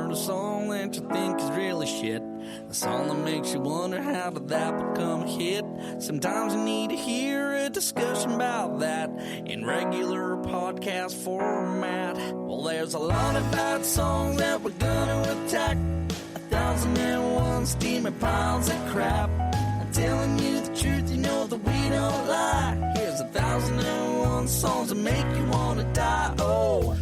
heard a song that you think is really shit? The song that makes you wonder how did that become a hit? Sometimes you need to hear a discussion about that in regular podcast format. Well, there's a lot of bad songs that we're gonna attack. 1,001 steaming piles of crap. I'm telling you the truth, you know that we don't lie. Here's 1,001 songs that make you wanna die. Oh.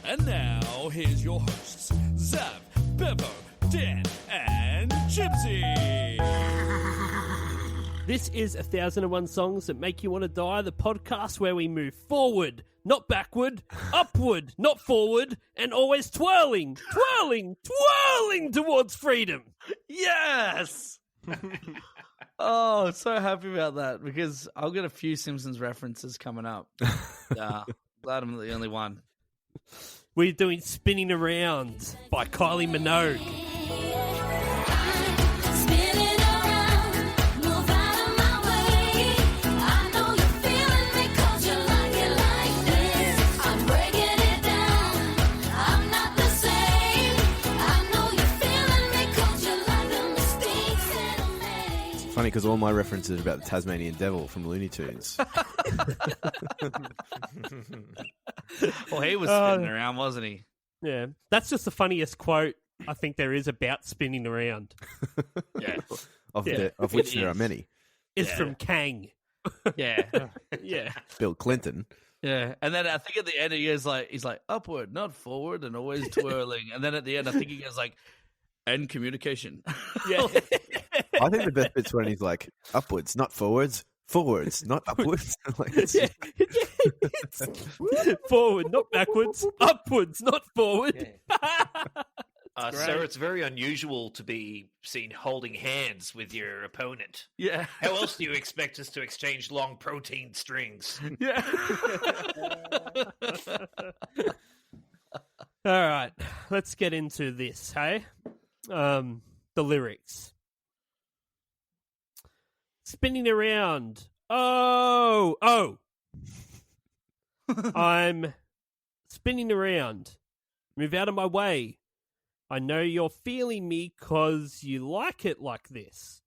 And now, here's your hosts, Zav, Bevo, Dan, and Gypsy. This is 1,001 Songs That Make You Want to Die, the podcast where we move forward, not backward, upward, not forward, and always twirling towards freedom. Yes! Oh, so happy about that because I've got a few Simpsons references coming up. Glad I'm the only one. We're doing Spinning Around by Kylie Minogue. Funny because all my references are about the Tasmanian Devil from Looney Tunes. Well, he was spinning around, wasn't he? Yeah, that's just the funniest quote I think there is about spinning around. Yeah. Of which there are many. It's from Kang. Yeah. Yeah. Bill Clinton. Yeah. And then I think at the end he's like upward, not forward, and always twirling. And then at the end I think he goes like, end communication. Yeah. I think the best bit's when he's like, upwards, not forwards. Forwards, not upwards. Like, Forward, not backwards. Upwards, not forward. So it's very unusual to be seen holding hands with your opponent. Yeah. How else do you expect us to exchange long protein strings? Yeah. All right, let's get into this, hey? The lyrics. Spinning around. Oh. I'm spinning around. Move out of my way. I know you're feeling me 'cause you like it like this.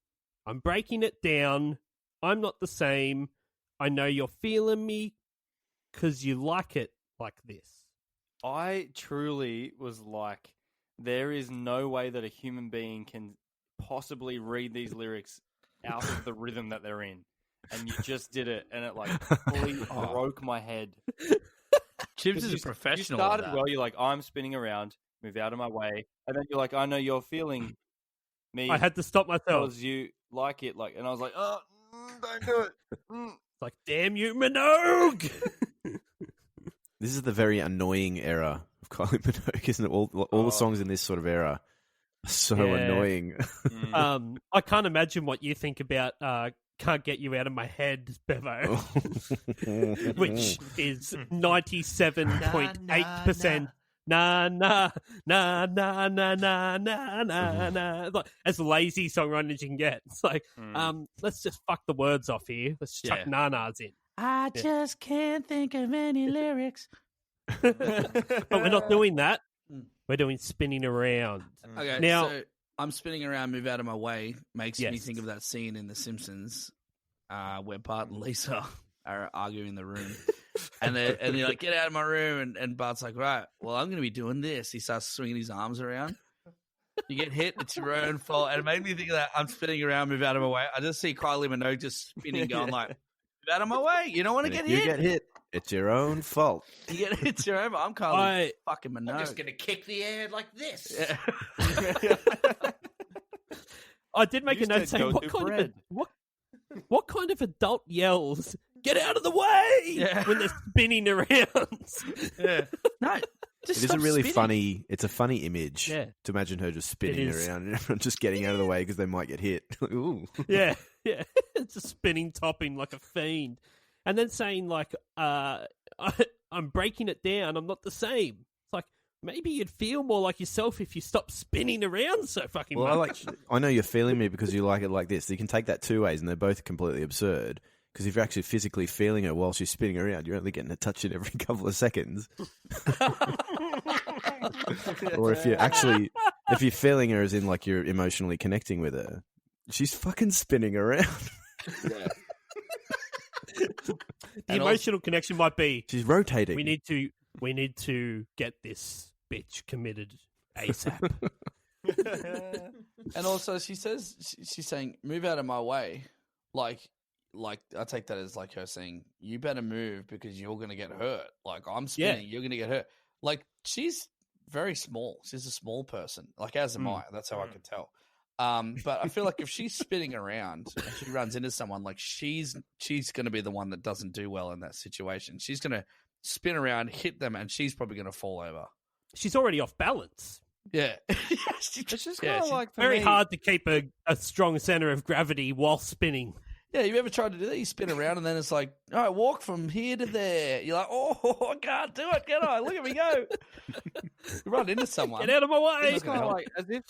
I'm breaking it down. I'm not the same. I know you're feeling me 'cause you like it like this. I truly was like, there is no way that a human being can possibly read these lyrics out of the rhythm that they're in. And you just did it, and it like fully broke my head. Chips is a professional. You started well, you're like, I'm spinning around, move out of my way. And then you're like, I know you're feeling me. I had to stop myself. Because you like it. Like, and I was like, oh, don't do it. It's like, damn you, Minogue! This is the very annoying era of Kylie Minogue, isn't it? All the songs in this sort of era are so annoying. I can't imagine what you think about Can't Get You Out of My Head, Bevo, which is 97.8%. Nah, nah, nah, nah, nah, nah, nah, nah, nah. Like, as lazy songwriting as you can get. It's like, let's just fuck the words off here. Let's chuck na-nas in. I just can't think of any lyrics. But we're not doing that. We're doing Spinning Around. Okay, now, so I'm spinning around, move out of my way. Makes me think of that scene in The Simpsons where Bart and Lisa are arguing in the room. And they're like, get out of my room. And Bart's like, right, well, I'm going to be doing this. He starts swinging his arms around. You get hit, it's your own fault. And it made me think of that. I'm spinning around, move out of my way. I just see Kylie Minogue just spinning, going like, move out of my way. You don't want to get hit. You get hit. It's your own fault. You get hit, it's your own fault. I'm Kylie fucking Minogue. I'm just going to kick the air like this. Yeah. I did make a note saying, what kind of adult yells, get out of the way, when they're spinning around? Yeah. No, just it is a really spinning. funny, it's a funny image to imagine her just spinning around and everyone just getting out of the way because they might get hit. Ooh. Yeah. It's a spinning topping like a fiend. And then saying like, I'm breaking it down, I'm not the same. It's like, maybe you'd feel more like yourself if you stopped spinning around so fucking much. I know you're feeling me because you like it like this. So you can take that two ways and they're both completely absurd. Because if you're actually physically feeling it while she's spinning around, you're only getting a touch it every couple of seconds. Or if you're actually if you're feeling her as in like you're emotionally connecting with her, she's fucking spinning around. Yeah. The emotional connection might be She's rotating. we need to get this bitch committed ASAP. And also, she's saying, "Move out of my way." Like I take that as like her saying, "You better move because you're gonna get hurt." Like I'm spinning, you're gonna get hurt. Like she's very small. She's a small person. Like as am I. That's how I can tell. But I feel like if she's spinning around and she runs into someone, like she's going to be the one that doesn't do well in that situation. She's going to spin around, hit them, and she's probably going to fall over. She's already off balance. Yeah. It's just kind of like for Very me, hard to keep a strong center of gravity while spinning. Yeah, you ever tried to do that? You spin around and then it's like, all right, walk from here to there. You're like, oh, I can't do it, can I? Look at me go. You run into someone. Get out of my way. it's kind of like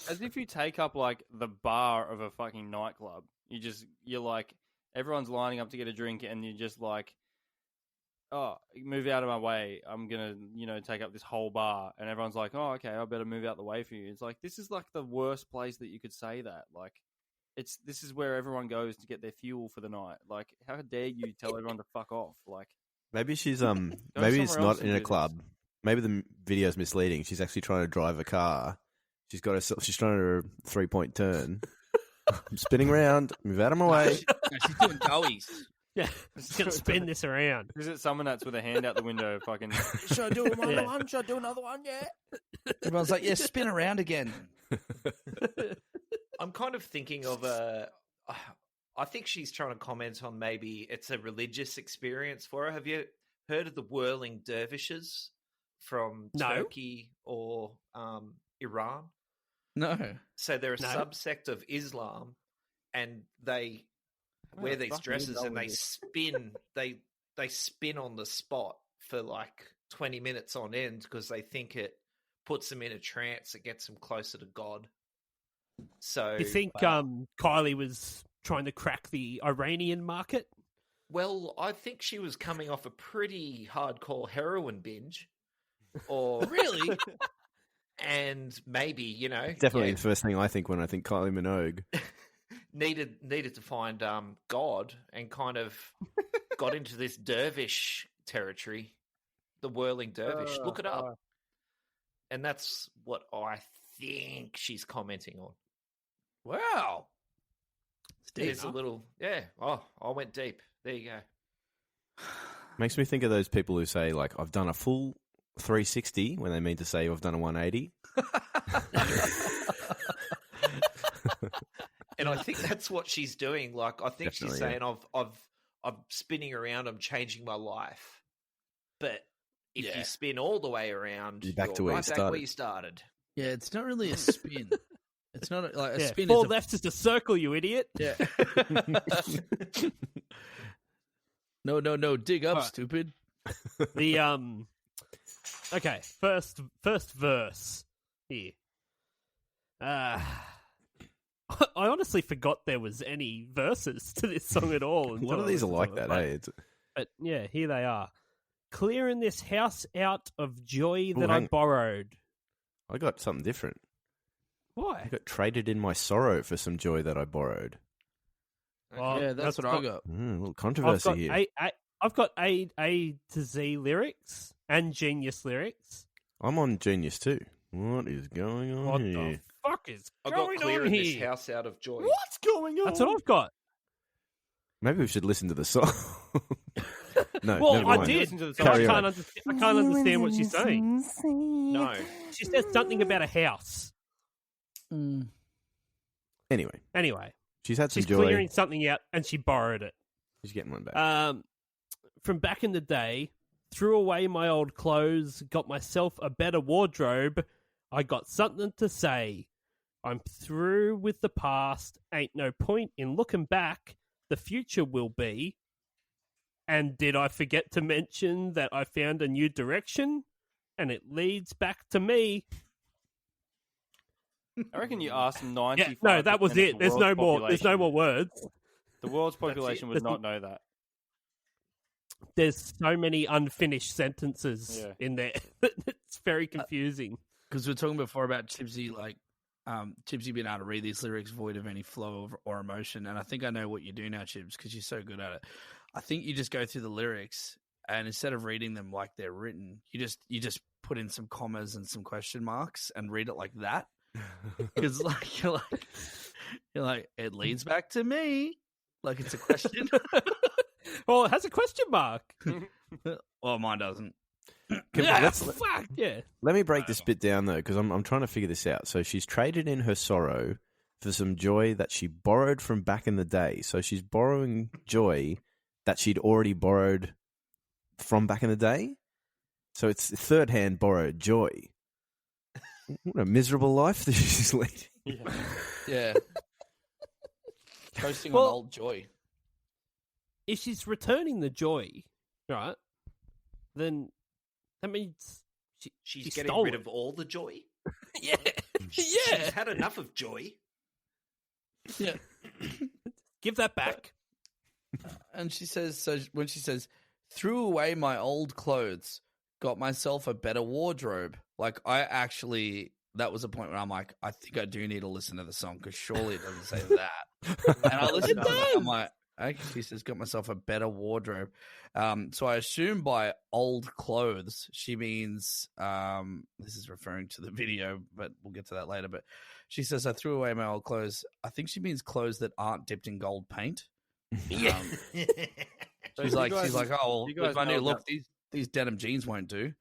as if you take up like the bar of a fucking nightclub. You're like everyone's lining up to get a drink, and you're just like, oh, move out of my way. I'm gonna take up this whole bar, and everyone's like, oh, okay, I better move out the way for you. It's like this is like the worst place that you could say that. Like, this is where everyone goes to get their fuel for the night. Like, how dare you tell everyone to fuck off? Like, Maybe she's maybe it's not in a club. Maybe the video's misleading. She's actually trying to drive a car. She's trying to 3-point turn. I'm spinning around. Move out of my way. She's doing goeies. Yeah, just gonna spin this around. is it someone that's with a hand out the window? Fucking. Should I do another one? Should I do another one? Yeah. Everyone's like, yeah, spin around again. I'm kind of thinking of I think she's trying to comment on maybe it's a religious experience for her. Have you heard of the whirling dervishes from Turkey or Iran? No. So they're a subsect of Islam, and they wear these dresses and they spin. They spin on the spot for like 20 minutes on end because they think it puts them in a trance. It gets them closer to God. So You think Kylie was trying to crack the Iranian market? Well, I think she was coming off a pretty hardcore heroin binge. Or Really? And maybe, Definitely the first thing I think when I think Kylie Minogue. needed to find God, and kind of got into this dervish territory, the whirling dervish. Look it up. And that's what I think she's commenting on. Wow. It's deep, There's a little, oh, I went deep. There you go. Makes me think of those people who say, like, I've done a full 360 when they mean to say I've done a 180. And I think that's what she's doing. Like, I think she's saying, I'm spinning around, I'm changing my life. But if you spin all the way around, You're back to where you started. Yeah, it's not really a spin. It's not like a spin. Four left is a circle, you idiot. Yeah. No, dig up, stupid. The okay, first verse here. I honestly forgot there was any verses to this song at all. A lot of these are like that, hey? But yeah, here they are. Clearing this house out of joy that I hang- borrowed. I got something different. Why? I got traded in my sorrow for some joy that I borrowed. Well, Yeah, that's what I got. A little controversy here. I've got A to Z lyrics and Genius lyrics. I'm on Genius too. What is going on What here? the fuck is I going got clearing on this here? house out of joy. What's going on? That's what I've got. Maybe we should listen to the song. No, Well, never I mind. did. to the but I Carry on. can't understand what she's saying. No. She says something about a house. Anyway, she's had some She's joy. clearing something out and she borrowed it. She's getting one back. From back in the day, threw away my old clothes, got myself a better wardrobe. I got something to say. I'm through with the past. Ain't no point in looking back. The future will be. And did I forget to mention that I found a new direction? And it leads back to me. I reckon you asked 95. Yeah, no, that was it. There's no more. There's no more words. The world's population would not know that. There's so many unfinished sentences in there. It's very confusing. Because we were talking before about Chipsy, like, Chibsy being able to read these lyrics void of any flow or emotion. And I think I know what you do now, Chibs, because you're so good at it. I think you just go through the lyrics and instead of reading them like they're written, you just put in some commas and some question marks and read it like that. Because you're like, it leads back to me. Like it's a question. Well, it has a question mark. Well, mine doesn't. Fuck yeah. Let me break this bit down though, because I'm trying to figure this out. So she's traded in her sorrow for some joy that she borrowed from back in the day. So she's borrowing joy that she'd already borrowed from back in the day. So it's third-hand borrowed joy. What a miserable life that she's leading. Yeah. Coasting on old joy. If she's returning the joy, right, then that means she's she getting rid of all the joy. Yeah. She's had enough of joy. Yeah. Give that back. And she says, so when she says, threw away my old clothes, got myself a better wardrobe. Like, that was a point where I'm like, I think I do need to listen to the song because surely it doesn't say that. And I listened to it, I'm like, okay, she says, got myself a better wardrobe. So I assume by old clothes, she means, this is referring to the video, but we'll get to that later. But she says, I threw away my old clothes. I think she means clothes that aren't dipped in gold paint. Yeah. She's like, oh, well, with my new look, these denim jeans won't do.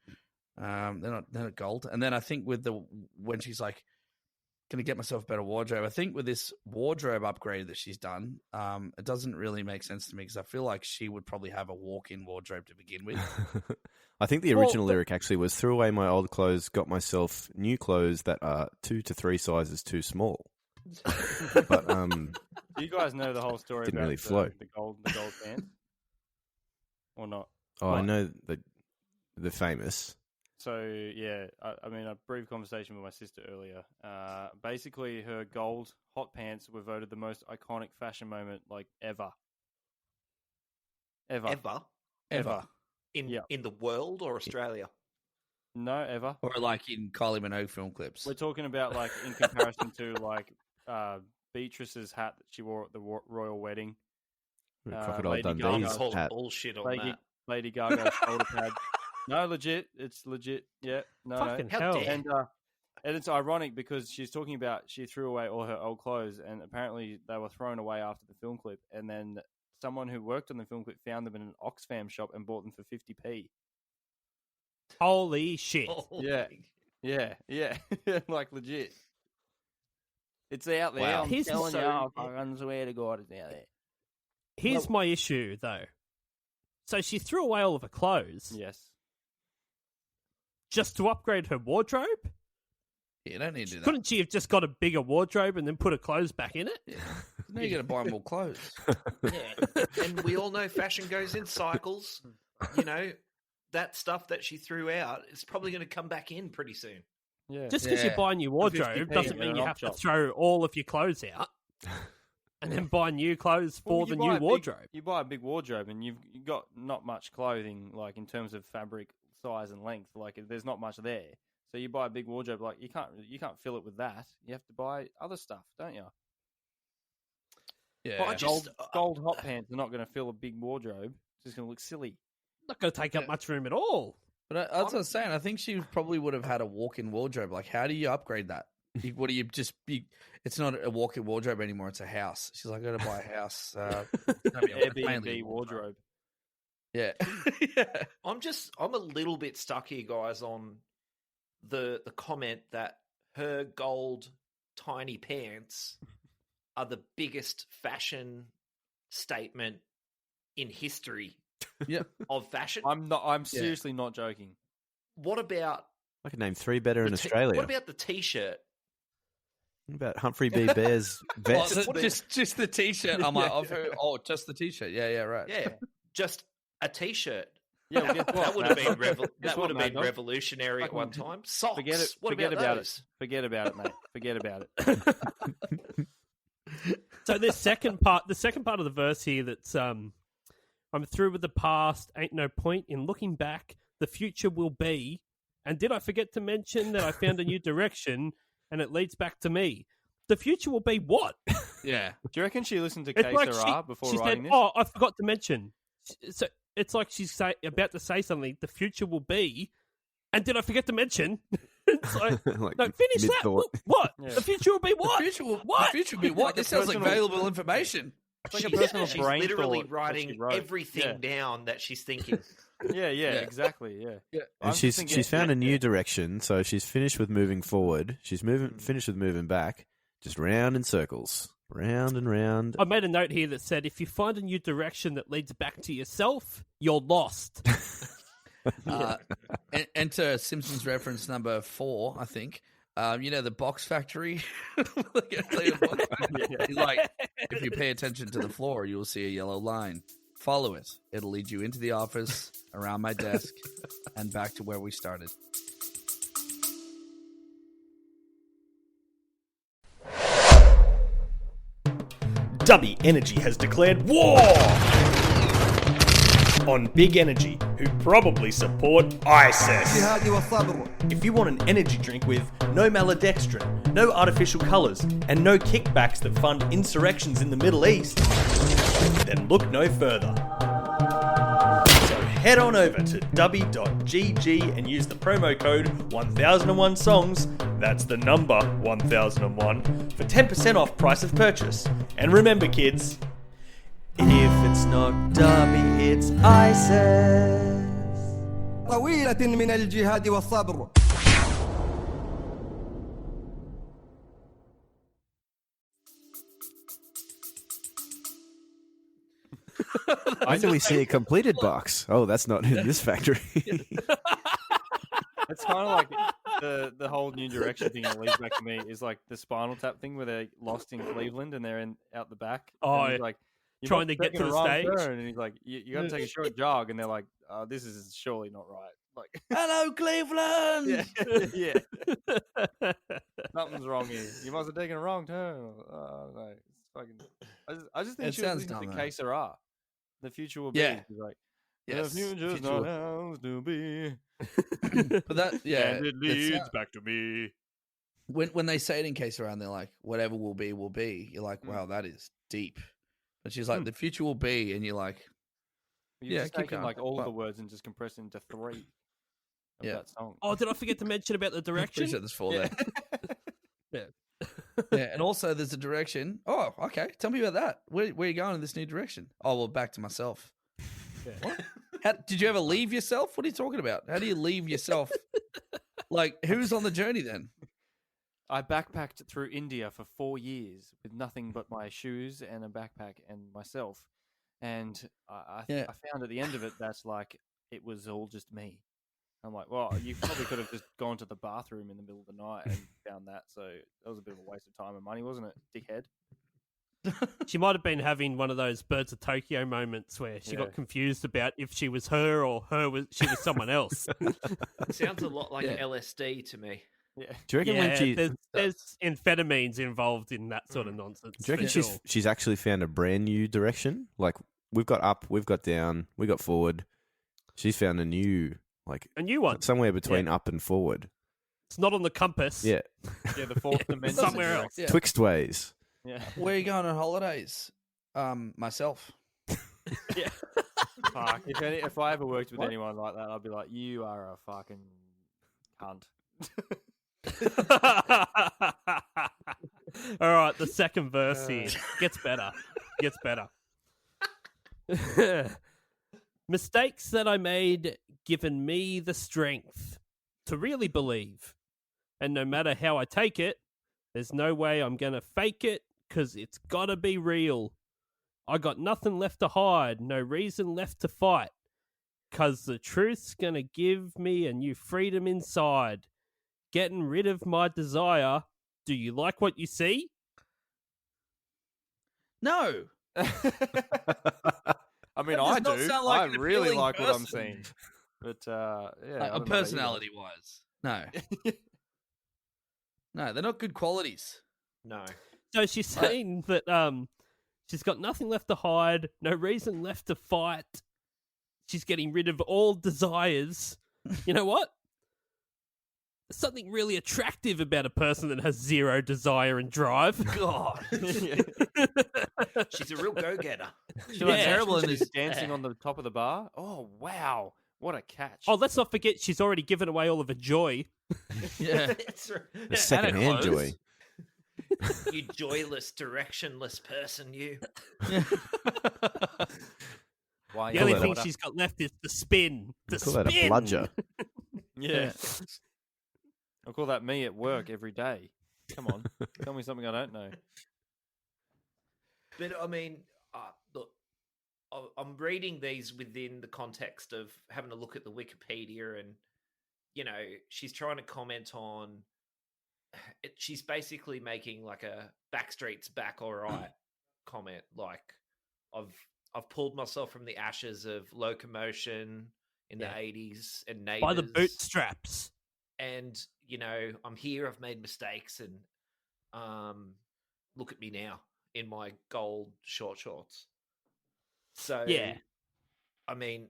They're not gold. And then I think when she's like, going to get myself a better wardrobe. I think with this wardrobe upgrade that she's done, it doesn't really make sense to me because I feel like she would probably have a walk-in wardrobe to begin with. I think the original lyric actually was, threw away my old clothes, got myself new clothes that are 2 to 3 sizes too small. But do you guys know the whole story didn't about really flow. The gold pants? Or not? Oh, I know that they're famous. So, yeah, I mean, a brief conversation with my sister earlier. Basically, her gold hot pants were voted the most iconic fashion moment, like, ever. Ever? In the world or Australia? No, ever. Or like in Kylie Minogue film clips. We're talking about, like, in comparison to, like, Beatrice's hat that she wore at the royal wedding. Crocodile Lady Dundee's Gaga's hat. Bullshit on that. Lady Gaga's shoulder pad. No, legit. It's legit. Yeah. No, Fucking no. hell. And it's ironic because she's talking about she threw away all her old clothes and apparently they were thrown away after the film clip. And then someone who worked on the film clip found them in an Oxfam shop and bought them for 50p. Holy shit. Yeah. Like legit. It's out there. Wow. I'm telling you, I swear to God, it's out there. Here's my issue, though. So she threw away all of her clothes. Yes. Just to upgrade her wardrobe? Yeah, you don't need to do that. Couldn't she have just got a bigger wardrobe and then put her clothes back in it? Yeah. Now you got to buy more clothes. Yeah. And we all know fashion goes in cycles. You know, that stuff that she threw out is probably going to come back in pretty soon. Yeah. Just because you buy a new wardrobe 50p doesn't in mean an you op have to shop. throw all of your clothes out and then buy new clothes for the new wardrobe. You buy a big wardrobe and you've got not much clothing, like in terms of fabric size and length. Like there's not much there. So you buy a big wardrobe, like you can't fill it with that. You have to buy other stuff, don't you? Yeah. Gold hot pants are not going to fill a big wardrobe. It's just going to look silly. Not going to take up much room at all. But that's what I was saying. I think she probably would have had a walk-in wardrobe. Like, how do you upgrade that? What do you just be? It's not a walk-in wardrobe anymore. It's a house. She's like, I got to buy a house. Airbnb wardrobe. Yeah. I'm a little bit stuck here, guys, on the comment that her gold tiny pants are the biggest fashion statement in history. Yep. Of fashion. I'm seriously not joking. What about I could name 3 better in Australia. What about the t-shirt? What about Humphrey B. Bear's vest? Just the t-shirt. I'm like, just the t-shirt. Yeah, right. Yeah, just a t-shirt. Yeah, well, guess what? That would have been revolutionary at one time. Socks. Forget about those? Forget about it, mate. Forget about it. So the second part of the verse here that's I'm through with the past, ain't no point in looking back, the future will be. And did I forget to mention that I found a new direction? and it leads back to me. The future will be what? Yeah. Do you reckon she listened to It's K like Sarah before she writing said, this? "Oh, I forgot to mention." So it's like she's about to say something. The future will be, and did I forget to mention? It's like, Like, no, finish that. mid-thought. What? Yeah. The future will be what? The future will, What? The future will be what? This sounds like valuable information. It's like a personal She's brain literally thought that writing she wrote. everything down that she's thinking. Yeah, Yeah. exactly. Yeah. And she's found a new direction, so she's finished with moving forward. She's finished with moving back, just round in circles, round and round. I made a note here that said, if you find a new direction that leads back to yourself, you're lost. Enter Simpsons reference number 4, I think. The box factory. He's like, if you pay attention to the floor, you will see a yellow line. Follow it. It'll lead you into the office, around my desk, and back to where we started. Dubby Energy has declared war on Big Energy, who probably support ISIS. If you want an energy drink with no maltodextrin, no artificial colours, and no kickbacks that fund insurrections in the Middle East, then look no further. So head on over to dubby.gg and use the promo code 1001songs, that's the number 1001, for 10% off price of purchase. And remember, kids, if it's not Dubby, it's ISIS. طويلة من الجهاد والصبر. When do we see a completed box? Oh, that's not in this factory. It's kind of like the whole New Direction thing that leads back to me is like the Spinal Tap thing where they're lost in Cleveland and they're out the back. Oh, and he's like, trying to get to the stage. And he's like, you got to take a short jog. And they're like, this is surely not right. Like, Hello, Cleveland! yeah. Something's wrong here. You must have taken a wrong turn. No, it's fucking. I just think It she was sounds listening dumb, to K Sarah. The future will be. Yeah. She's like, Yes. the future's Future not will- ours to be. But that, yeah. And it leads back to me. When they say it in case around, they're like, whatever will be, will be. You're like, wow, that is deep. But she's like, the future will be. And you're like, You're just keep taking going. like all Well- the words and just compressing into 3 of Yeah. that song. Oh, did I forget to mention about the direction? pretty sure there's 4 there. Yeah. Yeah, and also there's a direction. Oh, okay. Tell me about that. Where are you going in this new direction? Oh, well, back to myself. What? Did you ever leave yourself? What are you talking about? How do you leave yourself? Like, who's on the journey then? I backpacked through India for 4 years with nothing but my shoes and a backpack and myself. And I found at the end of it that's like, it was all just me. I'm like, well, you probably could have just gone to the bathroom in the middle of the night and found that. So that was a bit of a waste of time and money, wasn't it, dickhead? She might have been having one of those Birds of Tokyo moments where she got confused about if she was her or she was someone else. It sounds a lot like Yeah. LSD to me. Yeah. Do you reckon when she? there's amphetamines involved in that sort of nonsense. Do you reckon for sure. she's actually found a brand new direction? Like we've got up, we've got down, we got forward. She's found a new, like a new one? somewhere between up and forward. It's not on the compass. Yeah, Yeah, the fourth dimension. somewhere else. Yeah. twixt ways. Yeah. Where are you going on holidays? Myself. Yeah. Fuck. If I ever worked with anyone like that, I'd be like, you are a fucking cunt. All right, the second verse here gets better. Mistakes that I made given me the strength to really believe. And no matter how I take it, there's no way I'm going to fake it because it's got to be real. I got nothing left to hide, no reason left to fight. Because the truth's going to give me a new freedom inside. Getting rid of my desire. Do you like what you see? No. I mean, That I does not do. sound like I an really appealing like what I'm person. seeing. But, yeah. I Like, don't know about you. personality-wise. No. No, they're not good qualities. No. So she's saying that she's got nothing left to hide, no reason left to fight. She's getting rid of all desires. You know what? something really attractive about a person that has zero desire and drive. God. She's a real go-getter. She was Yeah. terrible in this dancing on the top of the bar. Oh, wow. What a catch. Oh, let's not forget she's already given away all of her joy. Yeah. It's right. A second-hand joy. You joyless, directionless person, you. Why The you only let thing her- she's got left is the spin. The Call that a spin. bludger. Yeah. I call that me at work every day. Come on. Tell me something I don't know. But I mean, look, I'm reading these within the context of having a look at the Wikipedia, and she's trying to comment on it. She's basically making like a Backstreet's back all right comment. Like, I've pulled myself from the ashes of Locomotion in the 80s and Neighbours By the bootstraps. and I'm here. I've made mistakes, and look at me now in my gold short shorts. So Yeah. I mean,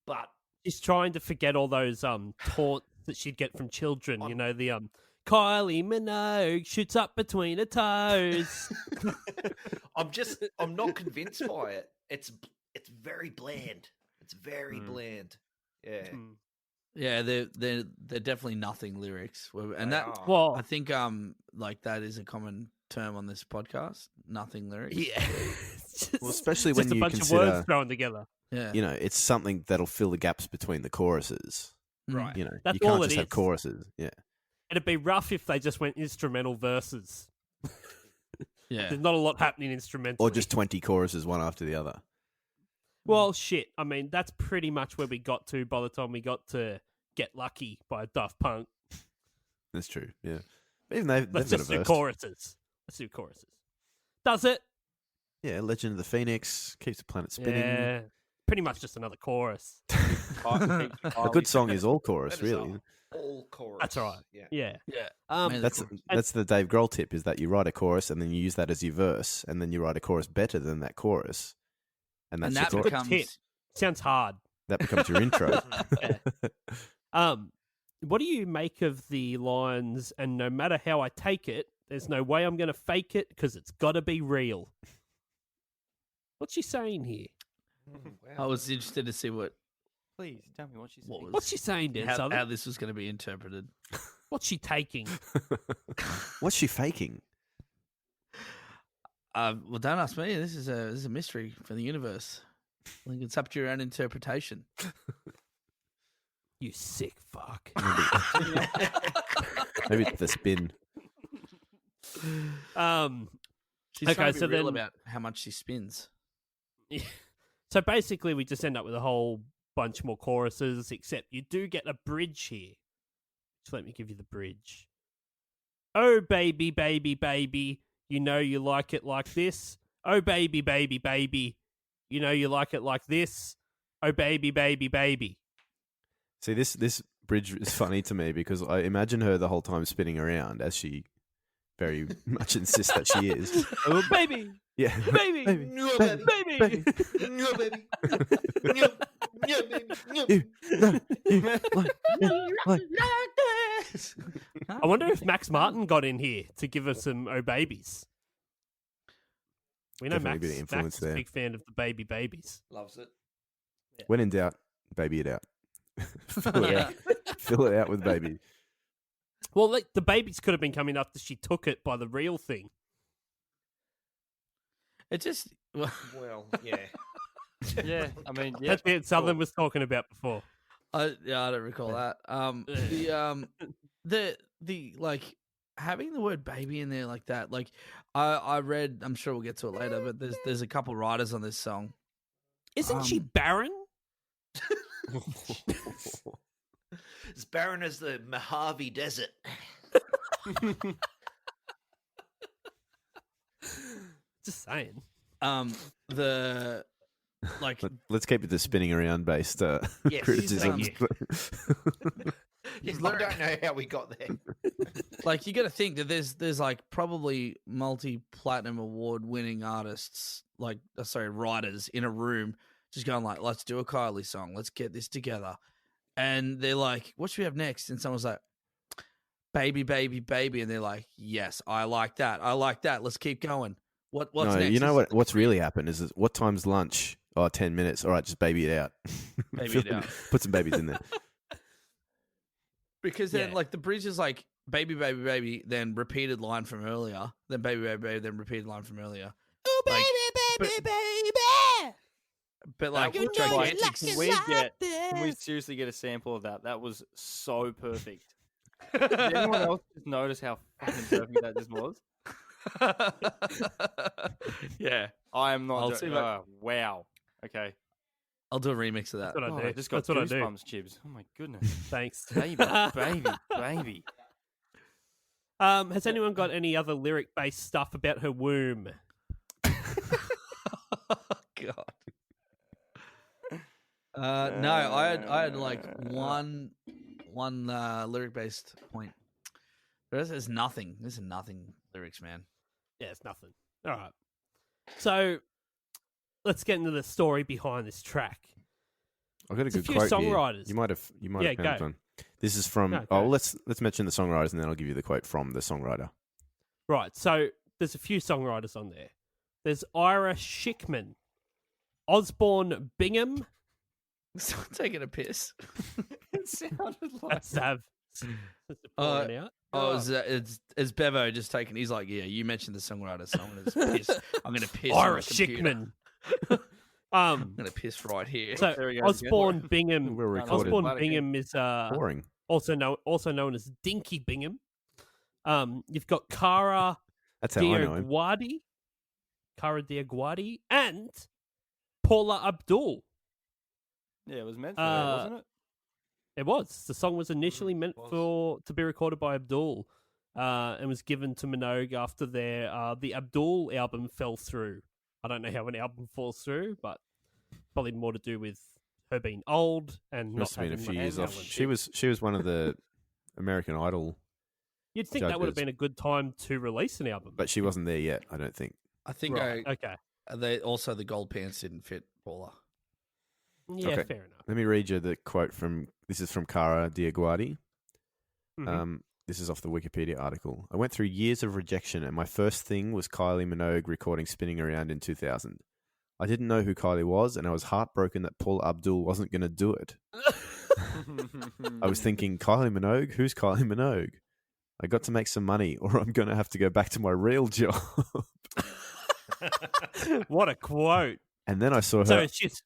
but She's trying to forget all those taunts that she'd get from children. On- The Kylie Minogue shoots up between her toes. I'm not convinced by it. It's very bland. It's very bland. Yeah. Yeah, they're definitely nothing lyrics, and They that are. Well, I think like that is a common term on this podcast. Nothing lyrics. yeah. Well, especially Just when a you bunch consider, of words thrown together. Yeah. it's something that'll fill the gaps between the choruses. Right. That's you can't all it just have is. choruses. Yeah. It'd be rough if they just went instrumental verses. Yeah. There's not a lot happening instrumentally. Or just 20 choruses, one after the other. Well, shit. I mean, that's pretty much where we got to by the time we got to Get Lucky by Daft Punk. That's true. Yeah. But even they've Let's got a just do verse. choruses. Let's do choruses. Does it? Yeah, Legend of the Phoenix keeps the planet spinning. Yeah. Pretty much just another chorus. A good song is all chorus, That is really. all chorus. That's right. Yeah. Yeah. Yeah. Um, That's the Dave Grohl tip, is that you write a chorus and then you use that as your verse, and then you write a chorus better than that chorus, and that's and that your chorus. becomes tip. Sounds hard. That becomes your intro. What do you make of the lines, and no matter how I take it, there's no way I'm going to fake it because it's got to be real? What's she saying here? I was interested to see what Please tell me what she said. What's she saying, Dan how Southern? this was going to be interpreted. What's she taking? What's she faking? Well, don't ask me. This is a mystery for the universe. I think it's up to your own interpretation. You sick fuck. Maybe it's the spin. She's Okay, trying to be so real then- about how much she spins. So basically, we just end up with a whole bunch more choruses, except you do get a bridge here. Just let me give you the bridge. Oh, baby, baby, baby, you know you like it like this. Oh, baby, baby, baby, you know you like it like this. Oh, baby, baby, baby. See, this bridge is funny to me because I imagine her the whole time spinning around, as she very much insists that she is. Oh, baby, Yeah. baby, No, baby. baby. No, baby. No, no, baby. No. I wonder if Max Martin got in here to give us some Oh Babies. We know Definitely a bit of Max influence is a there. big fan of the Baby Babies. Loves it. When in doubt, baby it out. Fill it out. Fill it out with baby. Well, like, the babies could have been coming after she took it by the real thing. It just Well, yeah. Yeah, I mean, yeah. That's what Southern was talking about before. I don't recall that. The like having the word baby in there like that. Like I read. I'm sure we'll get to it later, but there's a couple writers on this song. Isn't she barren? As barren as the Mojave Desert. Just saying. The like Let's keep it to spinning around based Yes, criticisms. Yes, I don't know how we got there. like you got to think that there's like probably multi-platinum award winning artists like writers in a room just going like, let's do a Kylie song, let's get this together, and they're like, what should we have next? And someone's like, baby, baby, baby, and they're like, yes, I like that. I like that. Let's keep going. What's no, next? you know what's really happened is what time's lunch? Oh, 10 minutes. All right, just baby it out. Baby it out. Put some babies in there. Because then, like, the bridge is like, baby, baby, baby, then repeated line from earlier, then baby, baby, baby, then repeated line from earlier. Oh, baby, Like, baby. But like, You know gigantic. you like Can it we like get? Can we this. seriously get a sample of that? That was so perfect. Did anyone else just notice how fucking perfect that just was? Yeah, I am not. I'll see if I- Wow. Okay. I'll do a remix of that. That's what I Oh, do. I just got That's what I do. goosebumps, Chibs. Oh my goodness. Thanks. Baby, baby, baby. Has anyone got any other lyric-based stuff about her womb? God. No, I had like one lyric based point. There's nothing. There's nothing lyrics, man. Yeah, it's nothing. All right. So let's get into the story behind this track. I've got a It's a good few quote songwriters. here. You might Yeah, have found go. one. This is from. No, Oh, go. let's mention the songwriters, and then I'll give you the quote from the songwriter. Right. So there's a few songwriters on there. There's Ira Schickman, Osborne Bingham. Someone taking a piss. It sounded like That's Sav. Pouring out. Oh, it's Bevo just taking. He's like, yeah, you mentioned the songwriter, so I'm gonna just piss. I'm gonna piss. on Ira the computer. Schickman. I'm gonna piss right here. So There we go, Osborne Bingham. We're recorded. Osborne Bingham is Boring. also known as Dinky Bingham. You've got Cara That's how I know him. Diaguadi, and Paula Abdul. Yeah, it was meant for that, wasn't it? It was. The song was initially meant to be recorded by Abdul, and was given to Minogue after the Abdul album fell through. I don't know how an album falls through, but probably more to do with her being old and Must not have been a having few much years off. talent. She was one of the American Idol, You'd think that would have judges. been a good time to release an album. but she wasn't there yet. I don't think. I think Right, okay. they also the gold pants didn't fit Paula. Yeah, Okay. fair enough. Let me read you the quote from. This is from Cara Diaguadi. Mhm. This is off the Wikipedia article. I went through years of rejection, and my first thing was Kylie Minogue recording Spinning Around in 2000. I didn't know who Kylie was, and I was heartbroken that Paul Abdul wasn't going to do it. I was thinking, Kylie Minogue? Who's Kylie Minogue? I got to make some money, or I'm going to have to go back to my real job. What a quote. And then I saw her. So she's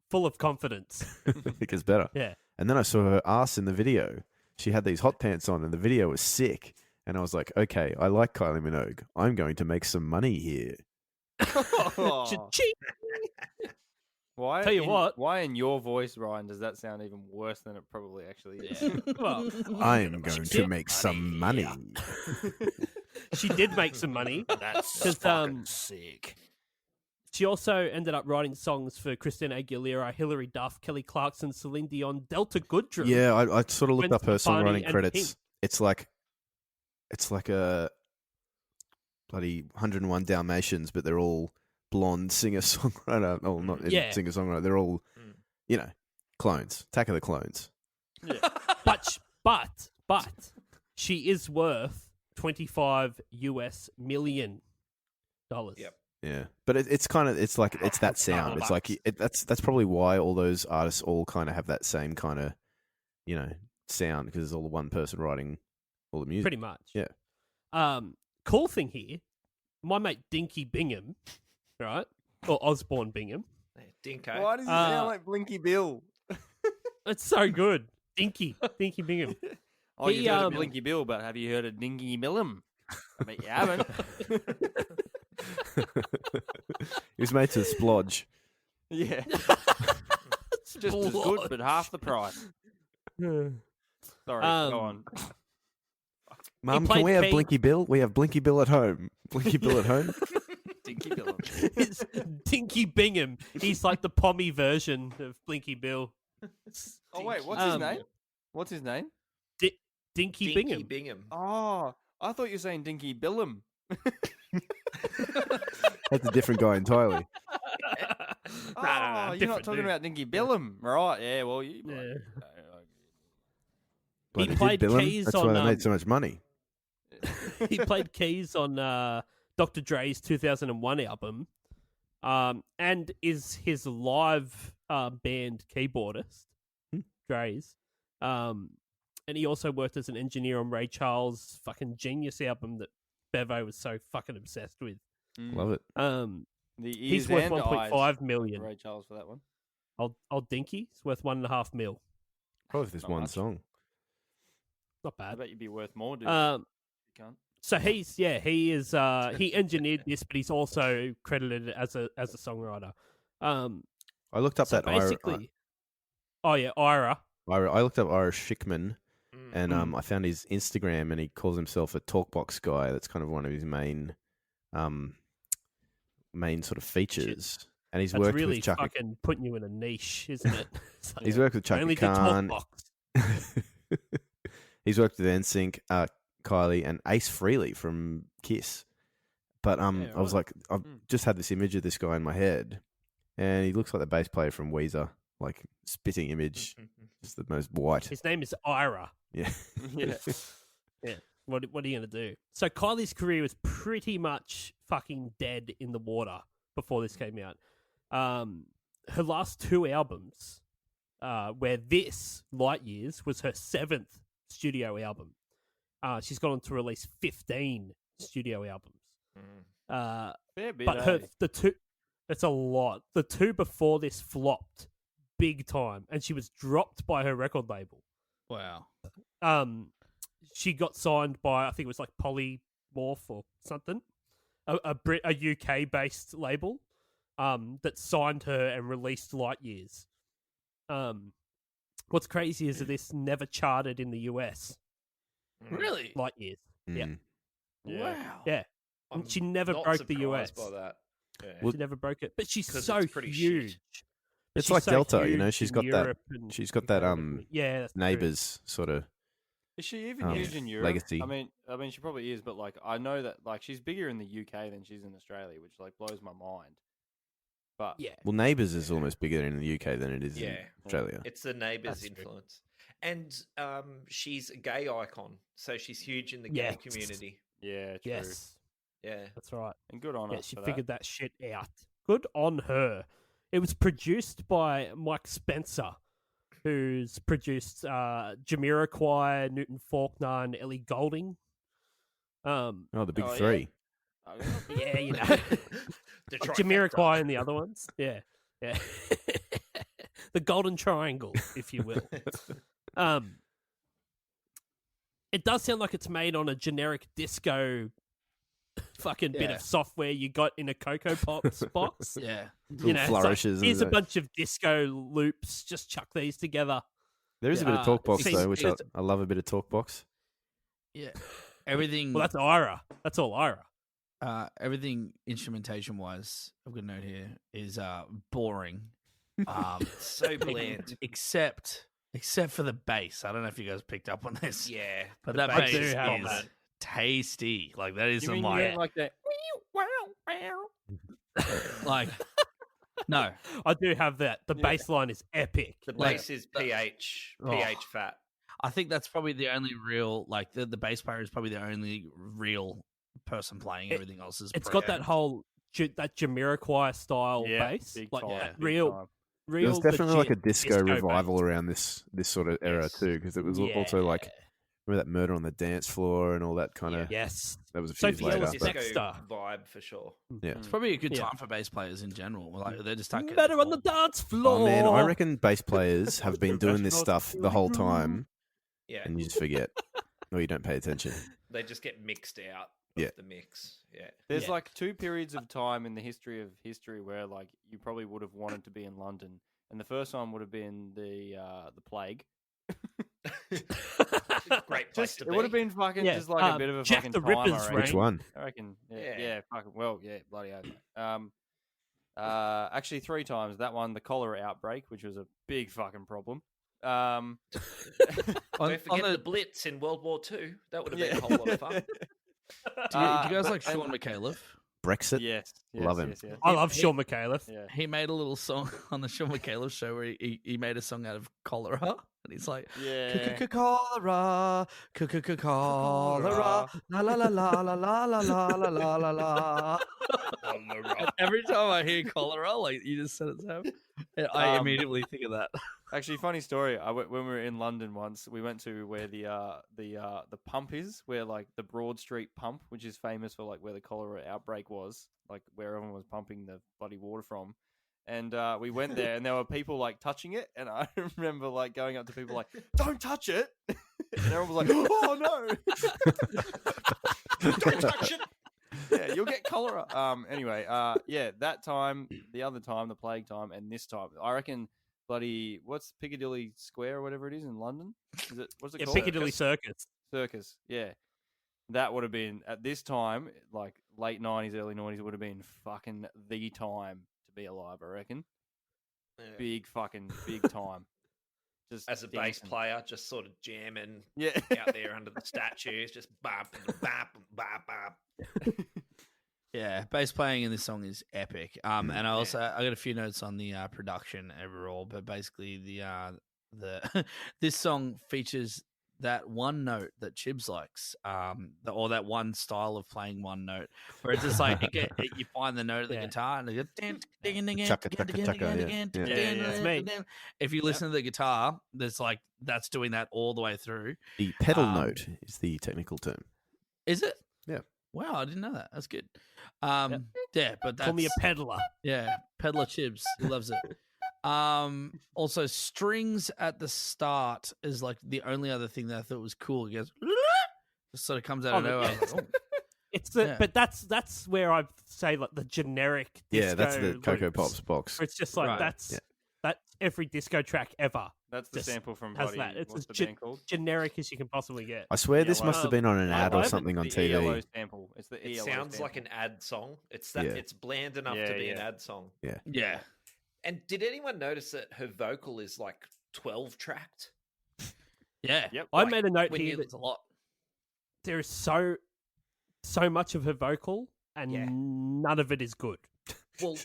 full of confidence. It gets better. Yeah. And then I saw her ass in the video. She had these hot pants on, and the video was sick. And I was like, okay, I like Kylie Minogue. I'm going to make some money here. Cha-ching. Why? Tell you what. Why in your voice, Ryan, does that sound even worse than it probably actually is? Well, I'm going to make some money. she did make some money. That's 'Cause, sick. She also ended up writing songs for Christina Aguilera, Hilary Duff, Kelly Clarkson, Celine Dion, Delta Goodrum. Yeah, I sort of looked Gwen up her Stefani songwriting and credits. Pink. It's like a bloody 101 Dalmatians, but they're all blonde singer-songwriter. Oh, not Yeah. singer-songwriter. They're all, clones. Attack of the Clones. But she is worth $25 million. Yep. Yeah, but it's kind of it's that sound. It's like that's probably why all those artists all kind of have that same kind of sound, because it's all the one person writing all the music. Pretty much. Yeah. Cool thing here, my mate Dinky Bingham, right? Or Osborne Bingham. Dinko. Why does he sound like Blinky Bill? It's so good. Dinky Bingham. Oh, you've heard of Blinky Bill, but have you heard of Dinky Millum? I bet you haven't. He was made to splodge. Yeah. Just as good, but half the price. Sorry, go on. Mum, played can we have Pete. Blinky Bill? We have Blinky Bill at home. Blinky Bill at home? Dinky Bill. It's Dinky Bingham. He's like the pommy version of Blinky Bill. Oh, wait, what's his name? What's his name? Dinky Dinky Bingham. Bingham. Oh, I thought you were saying Dinky Billum. That's a different guy entirely. Oh, you're not talking about Dinky Billum, right? Yeah, well, you. Yeah. Bloody did played bill 'em. keys That's on. why they made so much money. He played keys on Dr. Dre's 2001 album, and is his live band keyboardist, Dre's. And he also worked as an engineer on Ray Charles' fucking Genius album that Bevo was so fucking obsessed with. Love it. He's worth 1.5 million. Ray Charles for that one. Old Dinky is worth 1.5 mil. Probably for this Not one much. song. Not I bad. bet you'd be worth more, dude. Um, You can't. So he is he engineered this, but he's also credited as a songwriter. I looked up So that Ira. basically, Ira. I looked up Ira Schickman, and I found his Instagram, and he calls himself a talkbox guy. That's kind of one of his main sort of features. And he's That's worked really with Chaka. fucking putting you in a niche, isn't it? It's like, He's worked with I only Chaka do Khan. talkbox. He's worked with NSYNC, Kylie, and Ace Frehley from Kiss. But I was like, I've just had this image of this guy in my head, and he looks like the bass player from Weezer, like spitting image, just the most white. His name is Ira. Yeah. Yeah. Yeah. What are you gonna do? So Kylie's career was pretty much fucking dead in the water before this came out. Her last two albums, where this Light Years was her 7th studio album. She's gone on to release 15 studio albums. Fair bit, But the two, it's a lot. The two before this flopped big time, and she was dropped by her record label. Wow. She got signed by, I think it was like Polymorph or something, a UK based label, that signed her and released Light Years. What's crazy is that this never charted in the US. Really? Light Years. Yeah. Wow. Yeah. I'm She never not broke the US. surprised by that. Yeah. She never broke it. But she's 'Cause so it's pretty huge. shit. It's She's like so Delta, you know. huge She's in got Europe that. and She's got that. yeah, that's true. Neighbours sort of. Is she even huge in Europe? legacy. I mean, she probably is, but like, I know that like she's bigger in the UK than she's in Australia, which like blows my mind. But Yeah. Well, Neighbours is almost bigger in the UK than it is in Yeah. Australia. It's the neighbours' That's true. influence. And she's a gay icon, so she's huge in the gay Yes. community. yeah, true. Yes, Yeah. that's right. And good on Yeah, her. she for figured that shit out. Good on her. It was produced by Mike Spencer, who's produced Jamiroquai, Newton Faulkner, and Ellie Goulding. Oh, the big Oh, yeah. three. that. Yeah, you know, The trifecta. Jamiroquai and the other ones. Yeah, yeah. The Golden Triangle, if you will. It does sound like it's made on a generic disco fucking bit Yeah. of software you got in a Cocoa Pops box. Yeah. You know, it's like, flourishes and here's a that. bunch of disco loops. Just chuck these together. There is a bit of talkbox it's- though, which I love a bit of talkbox. Yeah. Everything. Well, that's Ira. That's all Ira. Everything instrumentation wise, I've got a note here, is boring. So bland. Except for the bass. I don't know if you guys picked up on this. Yeah. But the that bass bass is is dominant. tasty. Like that is You some mean you like, get like that? like no. I do have that. The bass line is epic. The Like, bass is pH Oh. fat. I think that's probably the only real like the bass player is probably the only real person playing. Everything else is It's got that whole that Jamiroquai style Yeah, bass, big like time, that big real, time. real. There was definitely like a legit disco revival bass. around this sort of era Yes. too, because it was also like Yeah. remember that Murder on the Dance Floor and all that kind of. Yes, That was a few years Sophie later. Ellis but- Disco Dexter. vibe for sure. Yeah. It's probably a good Yeah. time for bass players in general. Like they just don't get better on the dance floor. Oh man, I reckon bass players have been doing this Professional stuff the whole time, Yeah. and you just forget, or you don't pay attention. They just get mixed out of Yeah. the mix. Yeah. There's Yeah. like two periods of time in the history of history where like you probably would have wanted to be in London, and the first one would have been the plague. Great place to It be. would have been fucking Yeah, just like a bit of a Jack fucking the time, I Ripper's reckon. reign. Which one? I reckon. Yeah, Yeah. yeah, fucking well, yeah, bloody hell. Actually, 3 times. That one, the cholera outbreak, which was a big fucking problem. On, Don't forget on the Blitz in World War II. That would have been a whole lot of fun. do you guys but- like Sean and- McAuliffe? Brexit. Yes, Love him. Yes, yes. I love Sean McAuliffe. Yeah. He made a little song on the Sean McAuliffe show where he made a song out of cholera. And he's like, Yeah. cholera, cholera, la la la la la la la la la la la la. Every time I hear cholera, like you just said it, Sam, I immediately think of that. Actually, funny story. When we were in London once, we went to where the pump is, where like the Broad Street pump, which is famous for like where the cholera outbreak was, like where everyone was pumping the bloody water from. And we went there, and there were people like touching it, and I remember like going up to people like, "Don't touch it," and everyone was like, "Oh no, don't touch it." Yeah, you'll get cholera. Anyway, yeah, that time, the other time, the plague time, and this time, I reckon, bloody, what's Piccadilly Square or whatever it is in London? Is it what's it called? Piccadilly Circus. Circus, yeah. That would have been at this time, like late 90s, early 90s, would have been fucking the time to be alive. I reckon. Yeah. Big time. Just As a bass player, just sort of jamming yeah, out there under the statues, just bop, bop, bop, bop. Yeah, bass playing in this song is epic. And I also I got a few notes on the production overall, but basically the this song features that one note that Chibs likes, or that one style of playing one note, where it's just like you find the note of the guitar and if you listen to the guitar, there's like that's doing that all the way through. The pedal note is the technical term. Is it? Yeah. Wow, I didn't know that. That's good. Yeah, but that's, Call me a peddler. Yeah, peddler Chibs. He loves it. Also, strings at the start is like the only other thing that I thought was cool. It goes, just sort of comes out of nowhere. I was like, oh. It's the, but that's where I say like the generic. Disco That's the Cocoa loops, Pops box. where it's just like that's every disco track ever. That's the just sample from has bloody, that. It's what's as the band called? generic as you can possibly get. I swear this Yellow. must have been on an ad or I something on The TV. ELO sample. It's the It ELO sounds sample. like an ad song. It's that it's bland enough to be an ad song. Yeah. And did anyone notice that her vocal is like 12 tracked? Yeah. Yep. I made a note here There's that a lot. there is so much of her vocal, and none of it is good. Well,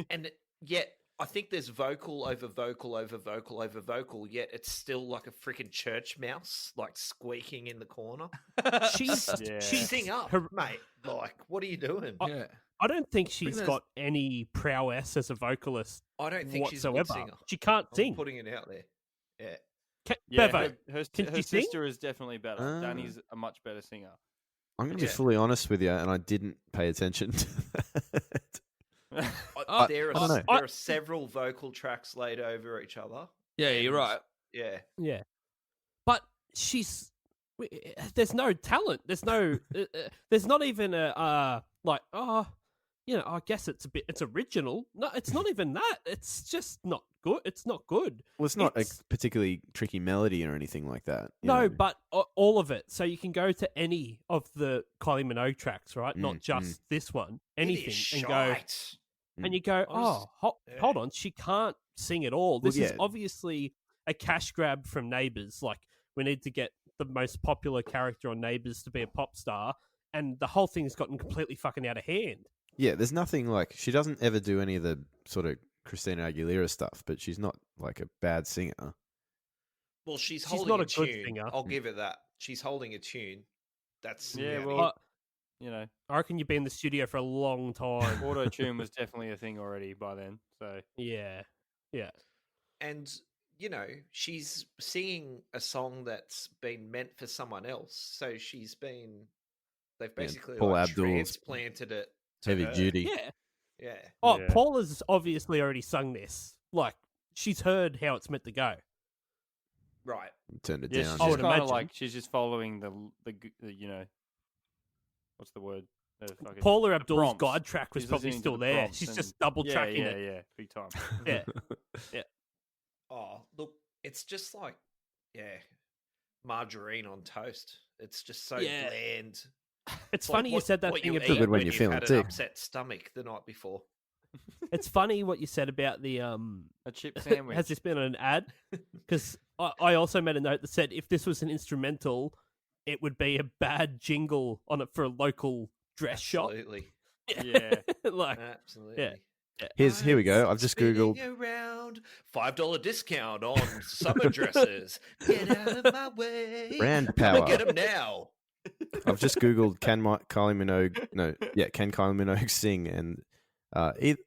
and yet I think there's vocal over vocal over vocal over vocal, yet it's still like a freaking church mouse, like squeaking in the corner. She's Sing up, mate. Like, what are you doing? I don't think she's got any prowess as a vocalist. I don't think whatsoever. she's a good singer. She can't I'm sing. putting it out there. Yeah. Bevo, her can she sing? sister is definitely better. Danny's a much better singer. I'm going to be fully honest with you, and I didn't pay attention to that. There are several vocal tracks laid over each other. Yeah, you're right. Yeah. Yeah. But there's no talent. There's no, there's not even a, I guess it's original. No, it's not even that. It's just not good. It's not good. Well, it's not a particularly tricky melody or anything like that. No, but all of it. So you can go to any of the Kylie Minogue tracks, right? Not just this one. Anything. And go. And you go, hold on. She can't sing at all. This is obviously a cash grab from Neighbours. Like, we need to get the most popular character on Neighbours to be a pop star. And the whole thing's gotten completely fucking out of hand. Yeah, there's nothing like... She doesn't ever do any of the sort of Christina Aguilera stuff, but she's not like a bad singer. Well, she's holding not a a good tune. singer. I'll give it that. She's holding a tune. That's I reckon you've been in the studio for a long time. Auto-tune was definitely a thing already by then. So yeah. And she's singing a song that's been meant for someone else. So they've basically Paul Abdul's transplanted it to heavy her. duty. Yeah. Oh, Paula's obviously already sung this. Like, she's heard how it's meant to go. Right. Turned it yeah, down. she's kind of like she's just following the what's the word? Paula Abdul's prompts. guide track was She's probably listening to still the there. prompts She's and- just double tracking it. Yeah, big time. Yeah. Oh, look, it's just like, margarine on toast. It's just so bland. It's funny you said that thing about good when you're you've feeling had sick. an upset stomach the night before. It's funny what you said about the A chip sandwich. Has this been an ad? Because I also made a note that said if this was an instrumental, it would be a bad jingle on it for a local dress shop. Absolutely. Yeah. Like, Absolutely. yeah. Here we go. I've just googled. Around $5 discount on summer dresses. Get out of my way. Brand Come power. and get them now. I've just googled can Kylie Minogue sing, and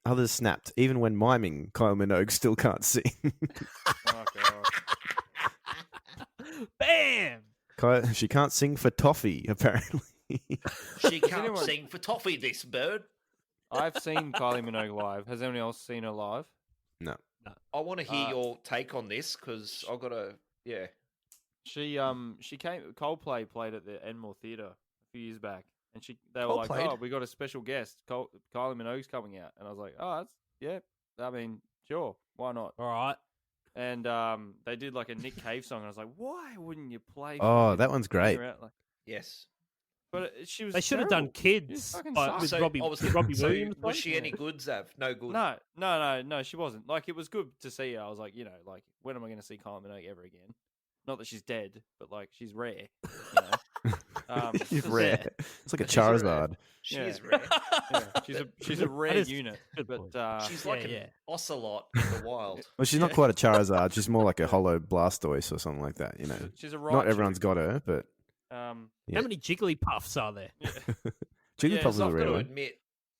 others snapped. Even when miming, Kylie Minogue still can't sing. Oh, God. Bam! She can't sing for toffee, apparently. She can't sing for toffee, this bird. I've seen Kylie Minogue live. Has anyone else seen her live? No. I want to hear your take on this because I've got to, yeah. She came. Coldplay played at the Enmore Theatre a few years back, and they were like, Coldplayed? "Oh, we got a special guest. Kylie Minogue's coming out," and I was like, "Oh, I mean, sure, why not?" All right. And they did like a Nick Cave song, and I was like, "Why wouldn't you play?" Oh, fucking that one's great. her out? Like, Yes. but she was. They should have done terrible. Kids fucking with sucked. Robbie so Williams. was she any good, Zav? No good. No, she wasn't. Like, it was good to see her. I was like, like, when am I going to see Kylie Minogue ever again? Not that she's dead, but like, she's rare. You know? She's rare. It's like a Charizard. She Yeah. is rare. Yeah, she's a rare is unit, good but point. She's like an ocelot in the wild. Well, she's not quite a Charizard. She's more like a Hollow Blastoise or something like that. You know, she's a not everyone's got her, but Yeah. How many Jigglypuffs are there? Jigglypuff's is a I've got rare to one. admit,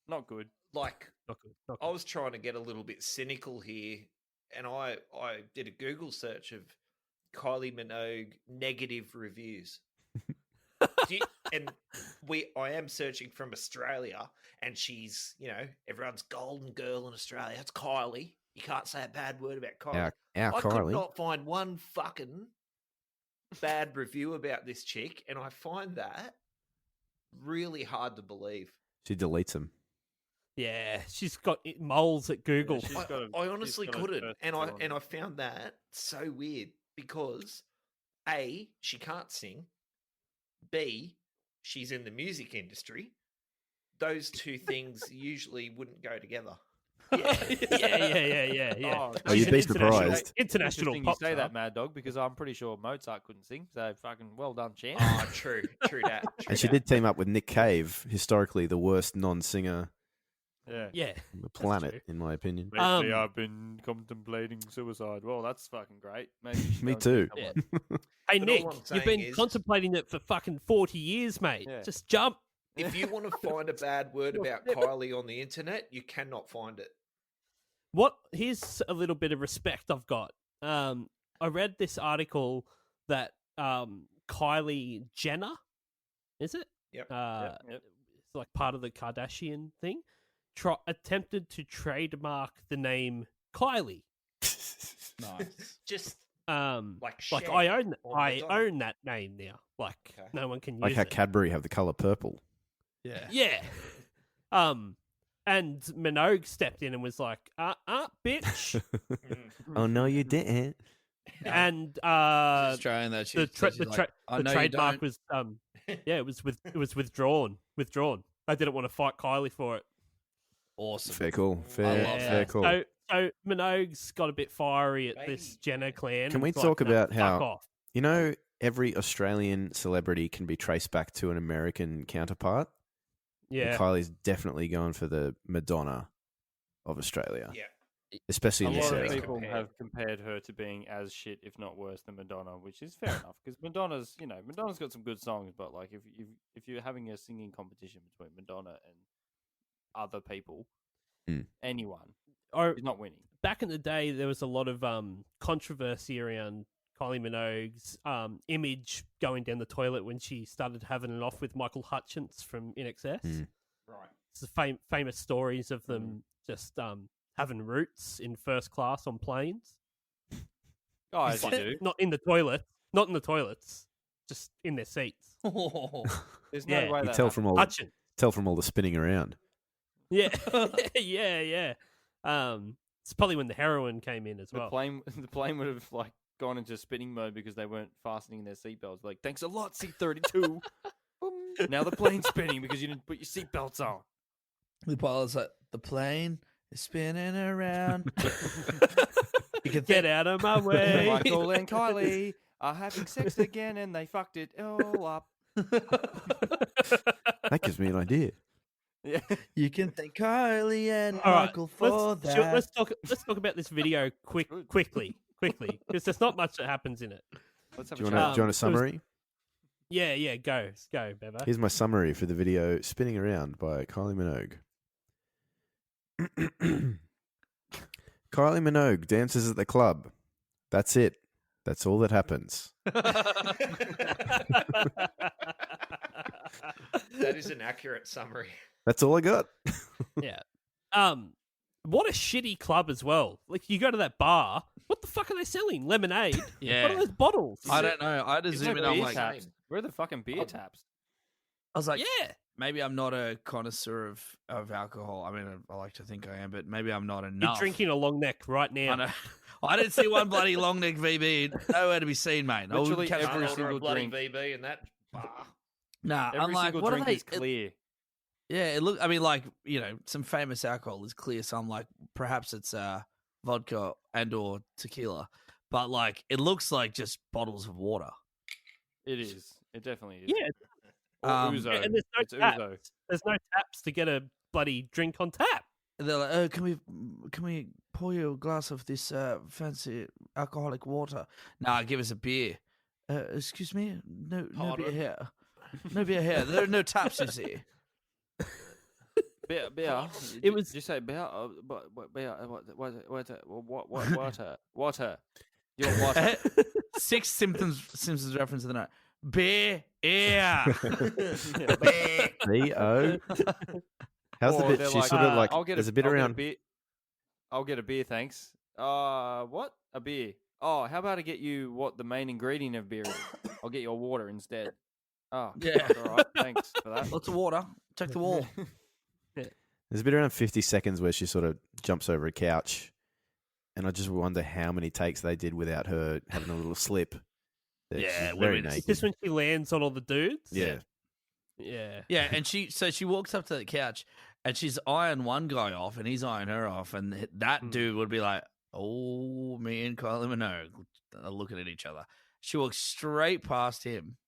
Not good. like, Not good. Not I good. was trying to get a little bit cynical here, and I did a Google search of Kylie Minogue negative reviews. I am searching from Australia, and she's, everyone's golden girl in Australia. It's Kylie. You can't say a bad word about Kylie. Our I could Kylie. not find one fucking bad review about this chick, and I find that really hard to believe. She deletes them. Yeah, she's got moles at Google. Yeah, I honestly got a couldn't, birth and certificate on I found that so weird because A, she can't sing. B, she's in the music industry. Those two things usually wouldn't go together. Yeah. Oh, you'd be She's an surprised. International Interesting pop you say star. that, Mad Dog, because I'm pretty sure Mozart couldn't sing. So fucking well done, champ. Ah, true that. And she did team up with Nick Cave, historically the worst non-singer Yeah. on the planet, true. in my opinion. Lately, I've been contemplating suicide. Well, that's fucking great. Maybe you should Me go and too. see Yeah. someone. Hey, But all Nick, I'm you've saying been is- contemplating it for fucking 40 years, mate. Yeah. Just jump. If you want to find a bad word about Kylie on the internet, you cannot find it. Here's a little bit of respect I've got. I read this article that Kylie Jenner, is it? Yep. Yep. It's like part of the Kardashian thing. Attempted to trademark the name Kylie. Nice. Just Like Cher I own or I Madonna. own that name now. Like Okay. no one can use Like how it. Cadbury have the colour purple. Yeah. Yeah. And Minogue stepped in and was like, bitch. Oh no, you didn't. And She's trying that. the I know you trademark don't. was it was withdrawn. They didn't want to fight Kylie for it. Awesome. Fair call. I Fair, love fair that. call. So Minogue's got a bit fiery at this Jenner clan. Can we It's like, talk "No, about fuck how off." you know every Australian celebrity can be traced back to an American counterpart? And Yeah. Kylie's definitely going for the Madonna of Australia. Yeah. Especially A in this lot of era. people Compared. have compared her to being as shit, if not worse, than Madonna, which is fair enough because Madonna's got some good songs, but like if you're having a singing competition between Madonna and other people, anyone, Or she's not winning. back in the day, there was a lot of controversy around Kylie Minogue's image going down the toilet when she started having it off with Michael Hutchence from INXS. Right. It's the famous stories of them just having roots in first class on planes. Oh, as you But do. not in the toilets, just in their seats. There's no Yeah. way You that tell from all Hutchence. the spinning around. Yeah, yeah. It's probably when the heroin came in as the well. plane would have like gone into spinning mode because they weren't fastening their seatbelts. Like, thanks a lot, C-32. Now the plane's spinning because you didn't put your seatbelts on. The pilot's like, the plane is spinning around. You can Get out of my way. Michael and Kylie are having sex again and they fucked it all up. That gives me an idea. Yeah. You can thank Kylie and All right, Michael for that. let's talk about this video quickly, because there's not much that happens in it. Let's have Do a you chat. want a summary? Yeah, go, Bevo. Here's my summary for the video Spinning Around by Kylie Minogue. Kylie Minogue dances at the club. That's it. That's all that happens. That is an accurate summary. That's all I got. Yeah. What a shitty club as well. Like, you go to that bar. What the fuck are they selling? Lemonade. Yeah. What are those bottles? I don't know. I just It's zoom like in. I'm beer like, taps. Where are the fucking beer taps? I was like, Yeah. maybe I'm not a connoisseur of alcohol. I mean, I like to think I am, but maybe I'm not You're enough. drinking a long neck right I now. know. I didn't see one bloody long neck VB. Nowhere to be seen, mate. I Literally wouldn't catch every Can't order a single bloody drink. VB in that bar. Nah, Every I'm like, single what drink are they? is clear. Yeah, it look. I mean, like, some famous alcohol is clear. So I'm like, perhaps it's vodka and or tequila, but like, it looks like just bottles of water. It is. It definitely is. Yeah. Or ouzo. And there's no It's taps. ouzo. There's no taps to get a bloody drink on tap. And they're like, oh, can we pour you a glass of this fancy alcoholic water? Nah, give us a beer. Excuse me, no beer here. No beer here. There are no taps, you see. Beer. It was- Did you say beer? Beer. Water. You want water? 6 Simpsons reference of the night. Beer, air. B-O. How's the Or bit? they're She's sort of like, I'll get there's a bit around. I'll get a beer, thanks. What? A beer. Oh, how about I get you what the main ingredient of beer is? I'll get you a water instead. Oh, Yeah. all right. Thanks for that. Lots of water. Check the wall. There's a bit around 50 seconds where she sort of jumps over a couch, and I just wonder how many takes they did without her having a little slip. Yeah, she's very women- naked. Just when she lands on all the dudes. Yeah. Yeah. Yeah, and she walks up to the couch and she's eyeing one guy off and he's eyeing her off, and that dude would be like, "Oh, me and Kylie Minogue are looking at each other." She walks straight past him,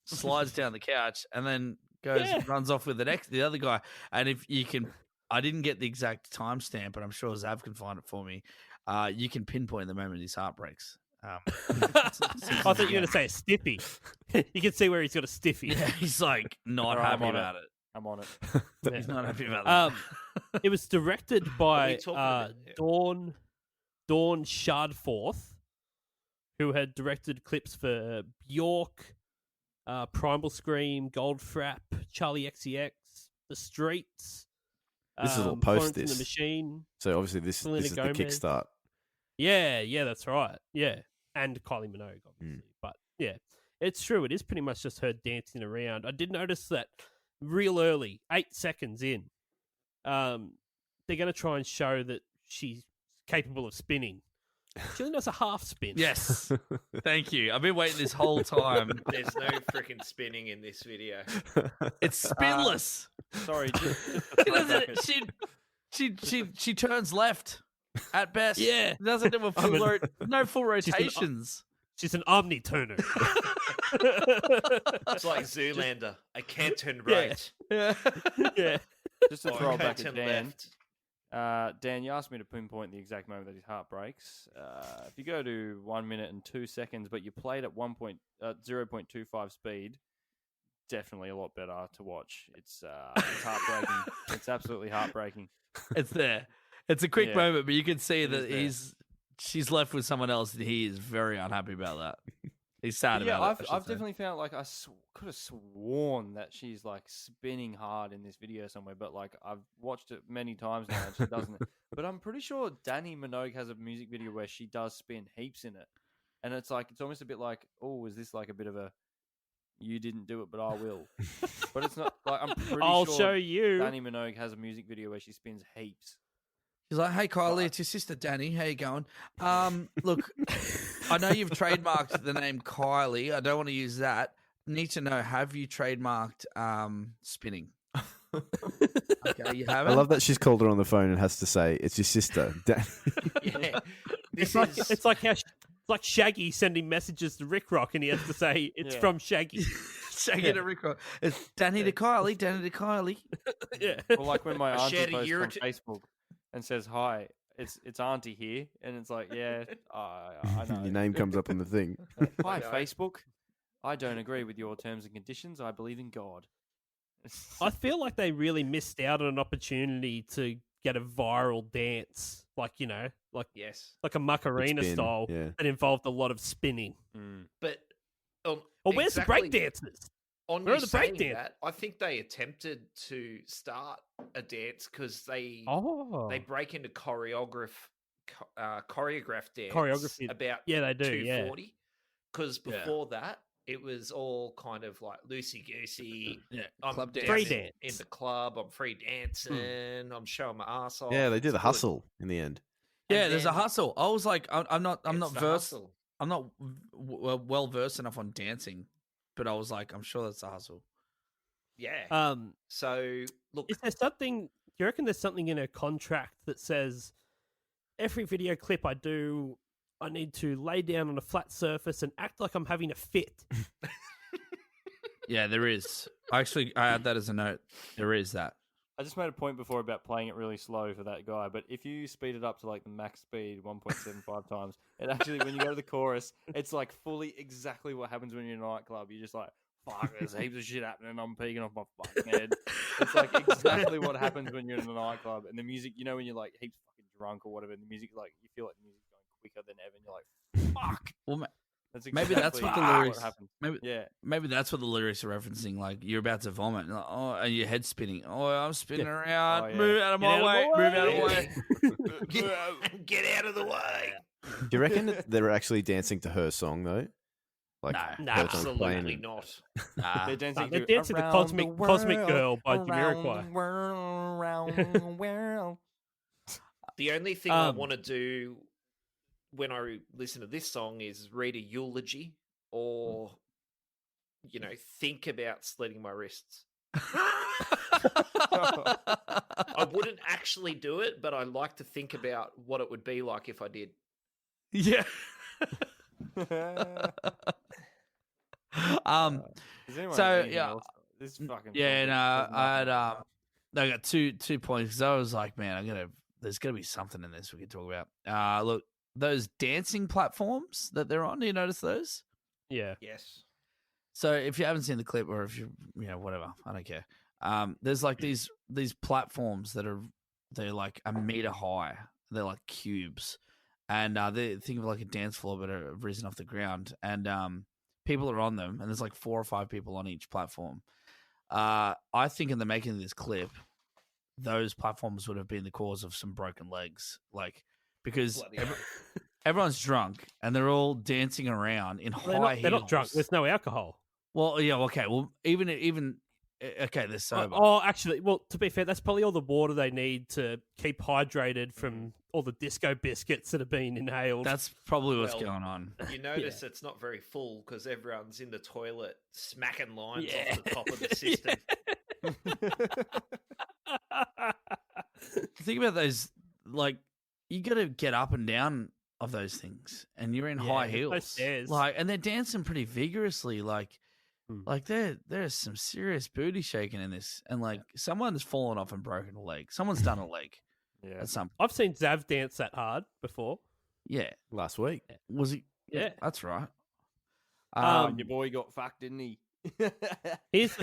slides down the couch, and then runs off with the other guy. And if you can, I didn't get the exact timestamp, but I'm sure Zav can find it for me. You can pinpoint the moment his heart breaks. I thought you were going to say a stiffy. You can see where he's got a stiffy. Yeah, he's like not Alright, happy I'm on about it. I'm on it. He's not happy about that. It was directed by talking about? Yeah. Dawn Shardforth, who had directed clips for Bjork, Primal Scream, Goldfrapp, Charlie XCX, The Streets. This is all post Florence and this. the Machine. So obviously this Selena is the Gomez. kickstart. Yeah, that's right. Yeah, and Kylie Minogue, obviously. But yeah, it's true. It is pretty much just her dancing around. I did notice that real early, 8 seconds in, they're going to try and show that she's capable of spinning. She only does a half spin. Yes. Thank you. I've been waiting this whole time. There's no freaking spinning in this video. It's spinless. Sorry. She doesn't. She turns left at best. Yeah. Doesn't do no full rotations. She's an omni-turner. It's like Zoolander. I can't turn right. Yeah. Yeah. Just to Or throw I it back can't at turn Dan. left. Dan, you asked me to pinpoint the exact moment that his heart breaks. If you go to 1 minute and 2 seconds, but you played at 0.25 speed, definitely a lot better to watch. It's heartbreaking. It's absolutely heartbreaking. It's there. It's a quick Yeah. moment, but you can see It is that there. she's left with someone else, and he is very unhappy about that. He's sad Yeah, about it. I've definitely found like I could have sworn that she's like spinning hard in this video somewhere, but like I've watched it many times now and she doesn't. But I'm pretty sure Danny Minogue has a music video where she does spin heaps in it, and it's almost a bit like, oh, is this like a bit of a you didn't do it, but I will. But it's not like I'm pretty I'll sure show you. Danny Minogue has a music video where she spins heaps. He's like, "Hey, Kylie, it's your sister, Danny. How you going? Look, I know you've trademarked the name Kylie. I don't want to use that. Need to know, have you trademarked spinning?" Okay, you haven't. I love that she's called her on the phone and has to say, "It's your sister." Yeah. It's like how it's like Shaggy sending messages to Rick Rock, and he has to say it's Yeah. from Shaggy. shaking a record. It's Danny to Kylie, Danny to Kylie. Yeah. Or like when my auntie shared a posts year or on two- Facebook and says, "Hi, it's Auntie here," and it's like, yeah, I know. Your name comes up on the thing. Hi, know. Facebook. I don't agree with your terms and conditions. I believe in God. I feel like they really missed out on an opportunity to get a viral dance, like Yes, like a Macarena spin, style yeah. that involved a lot of spinning. but Well, where's the break dancers? On Where you are the saying breakdancers? that, I think they attempted to start a dance because they break into choreographed dance Choreography. about Yeah, they do. Yeah. 2:40. Because before that, it was all kind of like loosey goosey. Yeah, I'm club dancing Free dance. in the club. I'm free dancing. I'm showing my ass off. Yeah, they do It's the good. hustle in the end. Yeah, And there's a then hustle. I was like, I'm not it's the versed. hustle. I'm not well versed enough on dancing, but I was like, I'm sure that's a hustle. Yeah. So look, Is there something? Do you reckon there's something in a contract that says every video clip I do, I need to lay down on a flat surface and act like I'm having a fit? Yeah, there is. I add that as a note. There is that. I just made a point before about playing it really slow for that guy, but if you speed it up to like the max speed 1.75 times, it actually, when you go to the chorus, it's like fully exactly what happens when you're in a nightclub. You're just like, fuck, there's heaps of shit happening, I'm peeking off my fucking head. It's like exactly what happens when you're in a nightclub, and the music, you know, when you're like heaps fucking drunk or whatever, and the music, like, you feel like the music's going quicker than ever, and you're like, fuck. Well, That's maybe that's what the exactly lyrics. happens. Maybe maybe that's what the lyrics are referencing. Like you're about to vomit, and, like, oh, and your head's spinning. Oh, I'm spinning around. Oh, yeah. Move out of my way. Move out of the way. get out of the way. Do you reckon that they're actually dancing to her song though? Like No. her song playing Absolutely and- not. Nah. They're dancing They're to dancing to Around Cosmic the Cosmic World, Girl by around Jamiroquai. the world, around the world. The only thing I want to do when I listen to this song is read a eulogy or, think about slitting my wrists. I wouldn't actually do it, but I like to think about what it would be like if I did. Yeah. Does anyone So, have anything yeah. else? This fucking Yeah, song no, does I had nothing. I got two points because I was like, man, there's gonna be something in this we could talk about. Look, those dancing platforms that they're on. Do you notice those? Yeah. Yes. So if you haven't seen the clip, or if whatever, I don't care. There's like these platforms they're like a meter high. They're like cubes, and they think of like a dance floor, but are risen off the ground. And people are on them, and there's like 4 or 5 people on each platform. I think in the making of this clip, those platforms would have been the cause of some broken legs, like because everyone's drunk and they're all dancing around in high heels. They're not drunk. There's no alcohol. Well, yeah, okay. Well, even okay, they're sober. Actually, well, to be fair, that's probably all the water they need to keep hydrated from all the disco biscuits that have been inhaled. That's probably what's Well, going on. You notice it's not very full because everyone's in the toilet smacking lines off the top of the system. Think about those. Like, you got to get up and down of those things, and you're in high there's heels. no stairs. Like, and they're dancing pretty vigorously. Like there's some serious booty shaking in this, and like someone's fallen off and broken a leg. Someone's done a leg. Yeah. At some. I've seen Zav dance that hard before. Yeah. last week. Was he? Yeah. That's right. Your boy got fucked, didn't he? Here's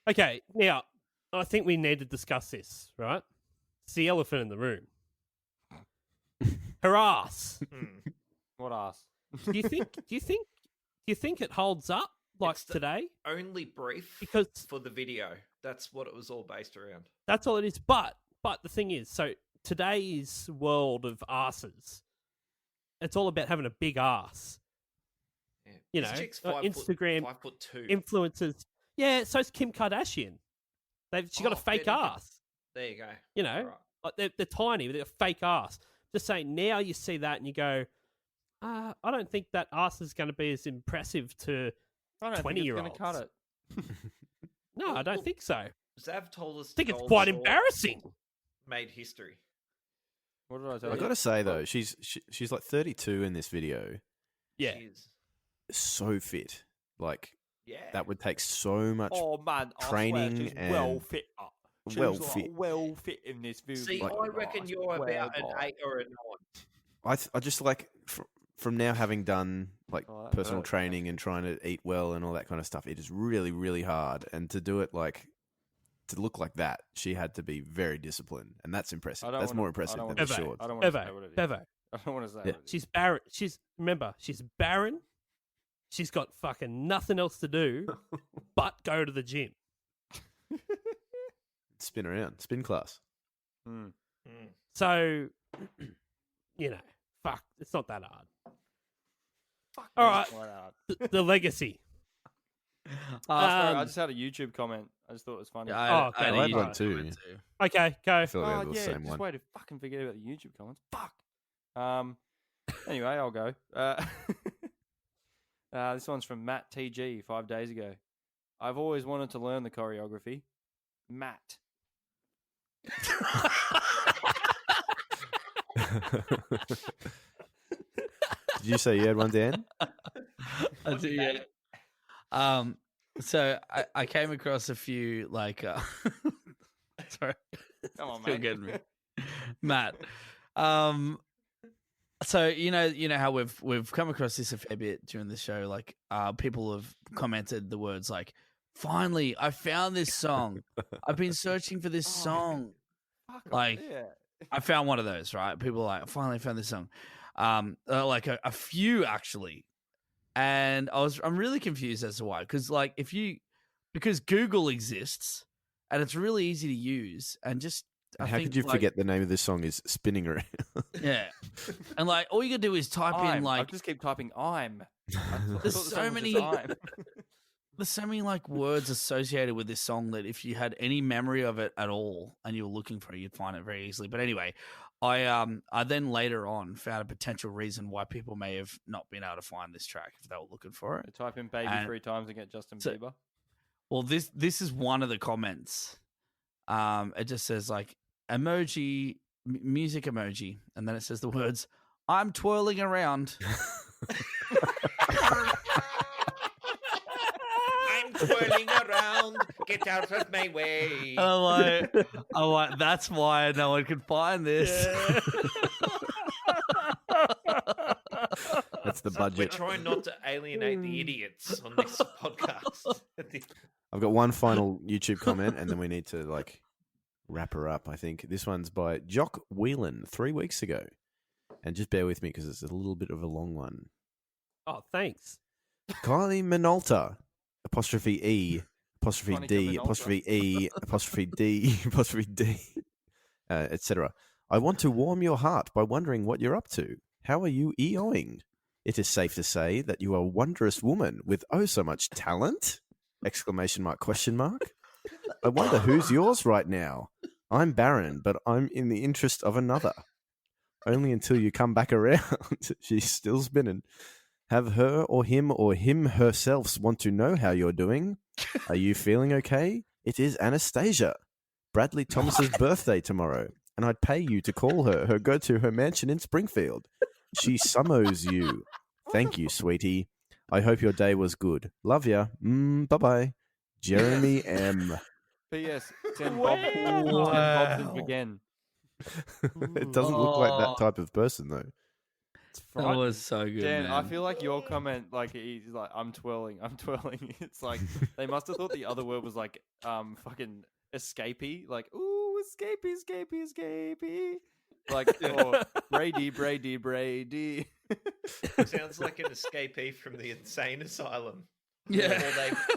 okay. Now, I think we need to discuss this, right? It's the elephant in the room. Her ass. What ass? Do you think it holds up like It's the- today? Only brief Because for the video. That's what it was all based around. that's all it is. But the thing is, so today's world of asses, it's all about having a big ass. Yeah. You This know, chick's Instagram 5'2". Influencers. Yeah, so's Kim Kardashian. She got a fake fair dinkum. ass. There you go. You know, Right. like they're tiny, but they're a fake ass. Just saying, now you see that and you go, I don't think that ass is going to be as impressive to I don't think 20-year-olds. it's going to cut it. No, I don't think so. Zav told us I think it's Gold quite Shore embarrassing. made history. What did I tell I you? got to say though, she's like 32 in this video. Yeah. Jeez. So fit. Like Yeah. That would take so much Oh man, training I swear she's and well fit up. She's well like fit. well fit in this movie. See, Like- I reckon you're about an 8 or a 9. I just like from now having done like Oh, that personal hurts, training and trying to eat well and all that kind of stuff, it is really, really hard. And to do it like to look like that, she had to be very disciplined, and that's impressive. That's more impressive than the shorts. I don't want to say what it is. Bevo. I don't want to say Yeah. what it is. She's barren. She's barren. She's got fucking nothing else to do but go to the gym. Spin around, spin class. So, fuck, it's not that hard. All right, the legacy. Sorry, I just had a YouTube comment. I just thought it was funny. I okay. had one too. Okay, go. I feel like we have the yeah, same just one. way to fucking forget about the YouTube comments. Fuck. Anyway, I'll go. This one's from Matt TG 5 days ago. I've always wanted to learn the choreography. Matt. Did you say you had one, Dan? I do, yeah. So I came across a few like sorry. Come on, Still mate. getting me. Matt. So you know how we've come across this a fair bit during the show. Like people have commented the words like, "Finally, I found this song. I've been searching for this song." Fuck off, Like yeah. I found one of those, right? People are like, "I finally found this song." Like a few actually, and I'm really confused as to why. Because Google exists and it's really easy to use, and just How could you forget the name of this song is Spinning Around? Yeah, and like all you can do is type in I like just keep typing I'm. There's so many there's so many like words associated with this song that if you had any memory of it at all and you were looking for it, you'd find it very easily. But anyway, I then later on found a potential reason why people may have not been able to find this track if they were looking for it. Type in baby And- 3 times and get Justin So- Bieber. Well, this is one of the comments. It just says like emoji, music emoji, and then it says the words, "I'm twirling around." I'm twirling around. Get out of my way. And I'm like, that's why no one could find this. That's the We're budget. trying not to alienate the idiots on this podcast. I've got one final YouTube comment, and then we need to like wrap her up. I think this one's by Jock Whelan 3 weeks ago, and just bear with me because it's a little bit of a long one. Oh, thanks. Kylie Minolta, apostrophe E, apostrophe Monica D, Minolta. apostrophe E, apostrophe D, apostrophe D, etc. I want to warm your heart by wondering what you're up to. How are you EOing? It is safe to say that you are a wondrous woman with oh so much talent! Exclamation mark, question mark. I wonder who's yours right now. I'm barren, but I'm in the interest of another. Only until you come back around. She's still spinning. Have her or him herself want to know how you're doing? Are you feeling okay? It is Anastasia, Bradley Thomas's birthday tomorrow, and I'd pay you to call her go to her mansion in Springfield. She summos you. Thank you, sweetie. I hope your day was good. Love ya. Bye-bye. Jeremy M. P.S. Send Bob again. It doesn't look like that type of person, though. That was so good, Dan, man. I feel like your comment, like he's like, I'm twirling. It's like they must have thought the other word was like, fucking escapee. Like, ooh, escapee. Like, or Brady. Sounds like an escapee from the insane asylum. Yeah.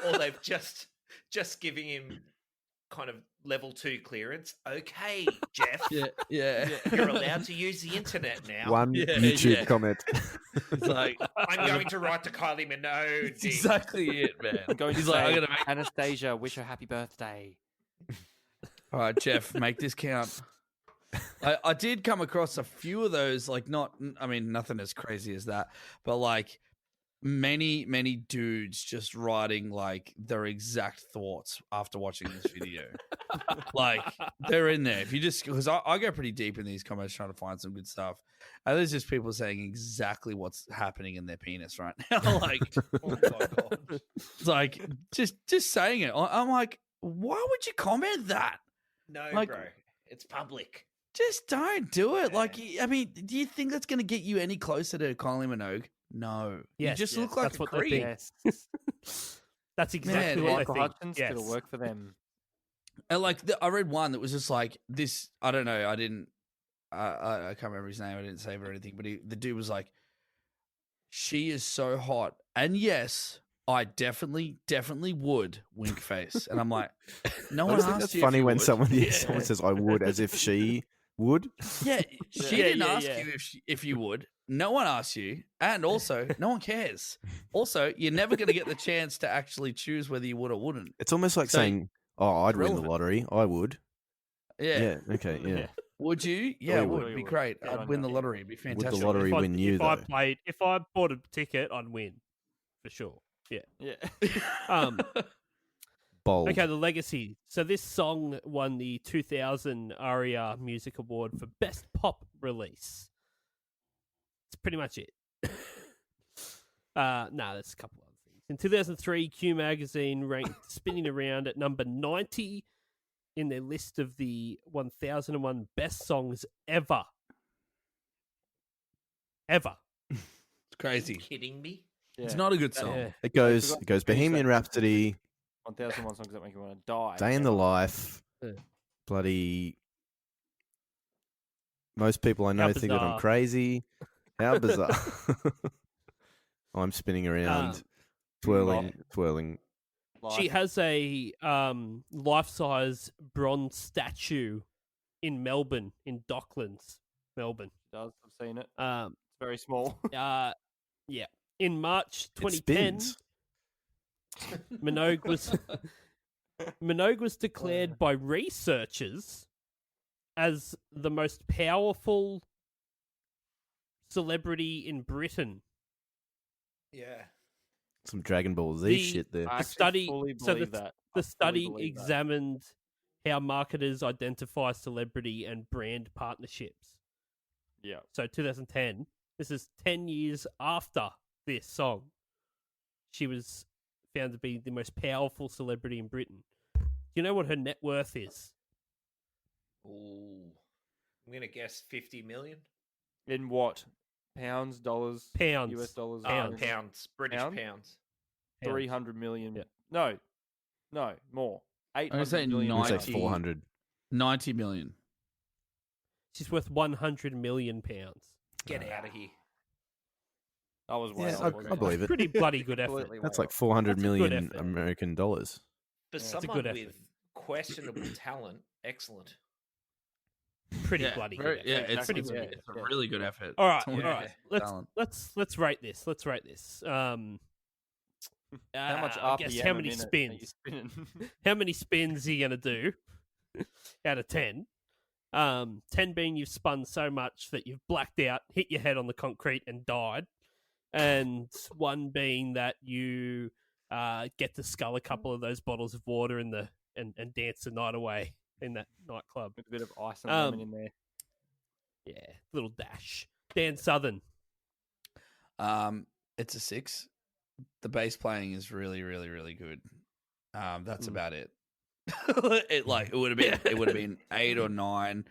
Or they've just giving him kind of level 2 clearance. Okay, Jeff. Yeah. You're allowed to use the internet now. One Yeah, YouTube yeah. comment. It's like I'm going to write to Kylie Minogue. that's exactly it, man. I'm going to He's say, like, I'm gonna make. Anastasia, wish her happy birthday. All right, Jeff, make this count. I did come across a few of those, like nothing as crazy as that, but like many dudes just writing like their exact thoughts after watching this video. Like they're in there. If you just because I go pretty deep in these comments trying to find some good stuff, and there's just people saying exactly what's happening in their penis right now. Like, oh my god, it's like just saying it. I'm like, why would you comment that? No, like, bro, it's public. Just don't do it. Yeah. Like, I mean, do you think that's going to get you any closer to Kylie Minogue? No. Yes, you just look like a creep. That's exactly what Michael I think. Hutchins could have worked for them. And like, I read one that was just like this. I don't know. I didn't. I can't remember his name. I didn't save or anything. But the dude was like, "She is so hot," and yes, I definitely would wink face. And I'm like, no one asked that's you. Funny when would. someone says I would, as if she would. Yeah, she didn't ask you if you would. No one asked you, and also no one cares. Also, you're never going to get the chance to actually choose whether you would or wouldn't. It's almost like saying, "Oh, I'd win the lottery. I would." Yeah. Okay. Yeah. Would you? Yeah, it would be great. I'd win the lottery. It'd be fantastic. Would the lottery win you though? If I bought a ticket, I'd win for sure. Yeah. Bold. Okay, the legacy. So this song won the 2000 ARIA Music Award for Best Pop Release. That's pretty much it. There's a couple other things. In 2003, Q Magazine ranked Spinning Around at number 90 in their list of the 1001 best songs ever. Ever. It's crazy. Are you kidding me? Yeah. It's not a good song. Yeah. It goes Bohemian Rhapsody, 1001 songs that make you want to die. Day in the Life, bloody. Most people I know think that I'm crazy. How bizarre! I'm spinning around, twirling. She has a life-size bronze statue in Melbourne, in Docklands, Melbourne. She does. I've seen it. It's very small. Yeah. In March 2010, Minogue was declared by researchers as the most powerful celebrity in Britain. Yeah. Some Dragon Ball Z shit there. The study examined how marketers identify celebrity and brand partnerships. Yeah. So 2010, this is 10 years after this song. She was found to be the most powerful celebrity in Britain. Do you know what her net worth is? Ooh. I'm going to guess 50 million. In what? Pounds, dollars, Pounds. US dollars, Pounds. British pounds. 300 million. Yeah. No, more. 800 million. 90. It's like 400. 90 million. She's worth 100 million pounds. Get out of here. I was way Yeah, I believe it. Pretty bloody good effort. That's like 400 million effort. American dollars. For someone with questionable talent, excellent. Pretty bloody good effort. Yeah, it's pretty good. It's a really good effort. All right, Someone all right. Let's rate this. How much I guess how many spins? How many spins are you gonna do out of 10? 10 being you've spun so much that you've blacked out, hit your head on the concrete, and died, and 1 being that you get to scull a couple of those bottles of water and dance the night away in that nightclub with a bit of ice and lemon in there. Yeah, little dash. Dan Southern. It's a 6. The bass playing is really, really, really good. That's about it. It would have been 8 or 9,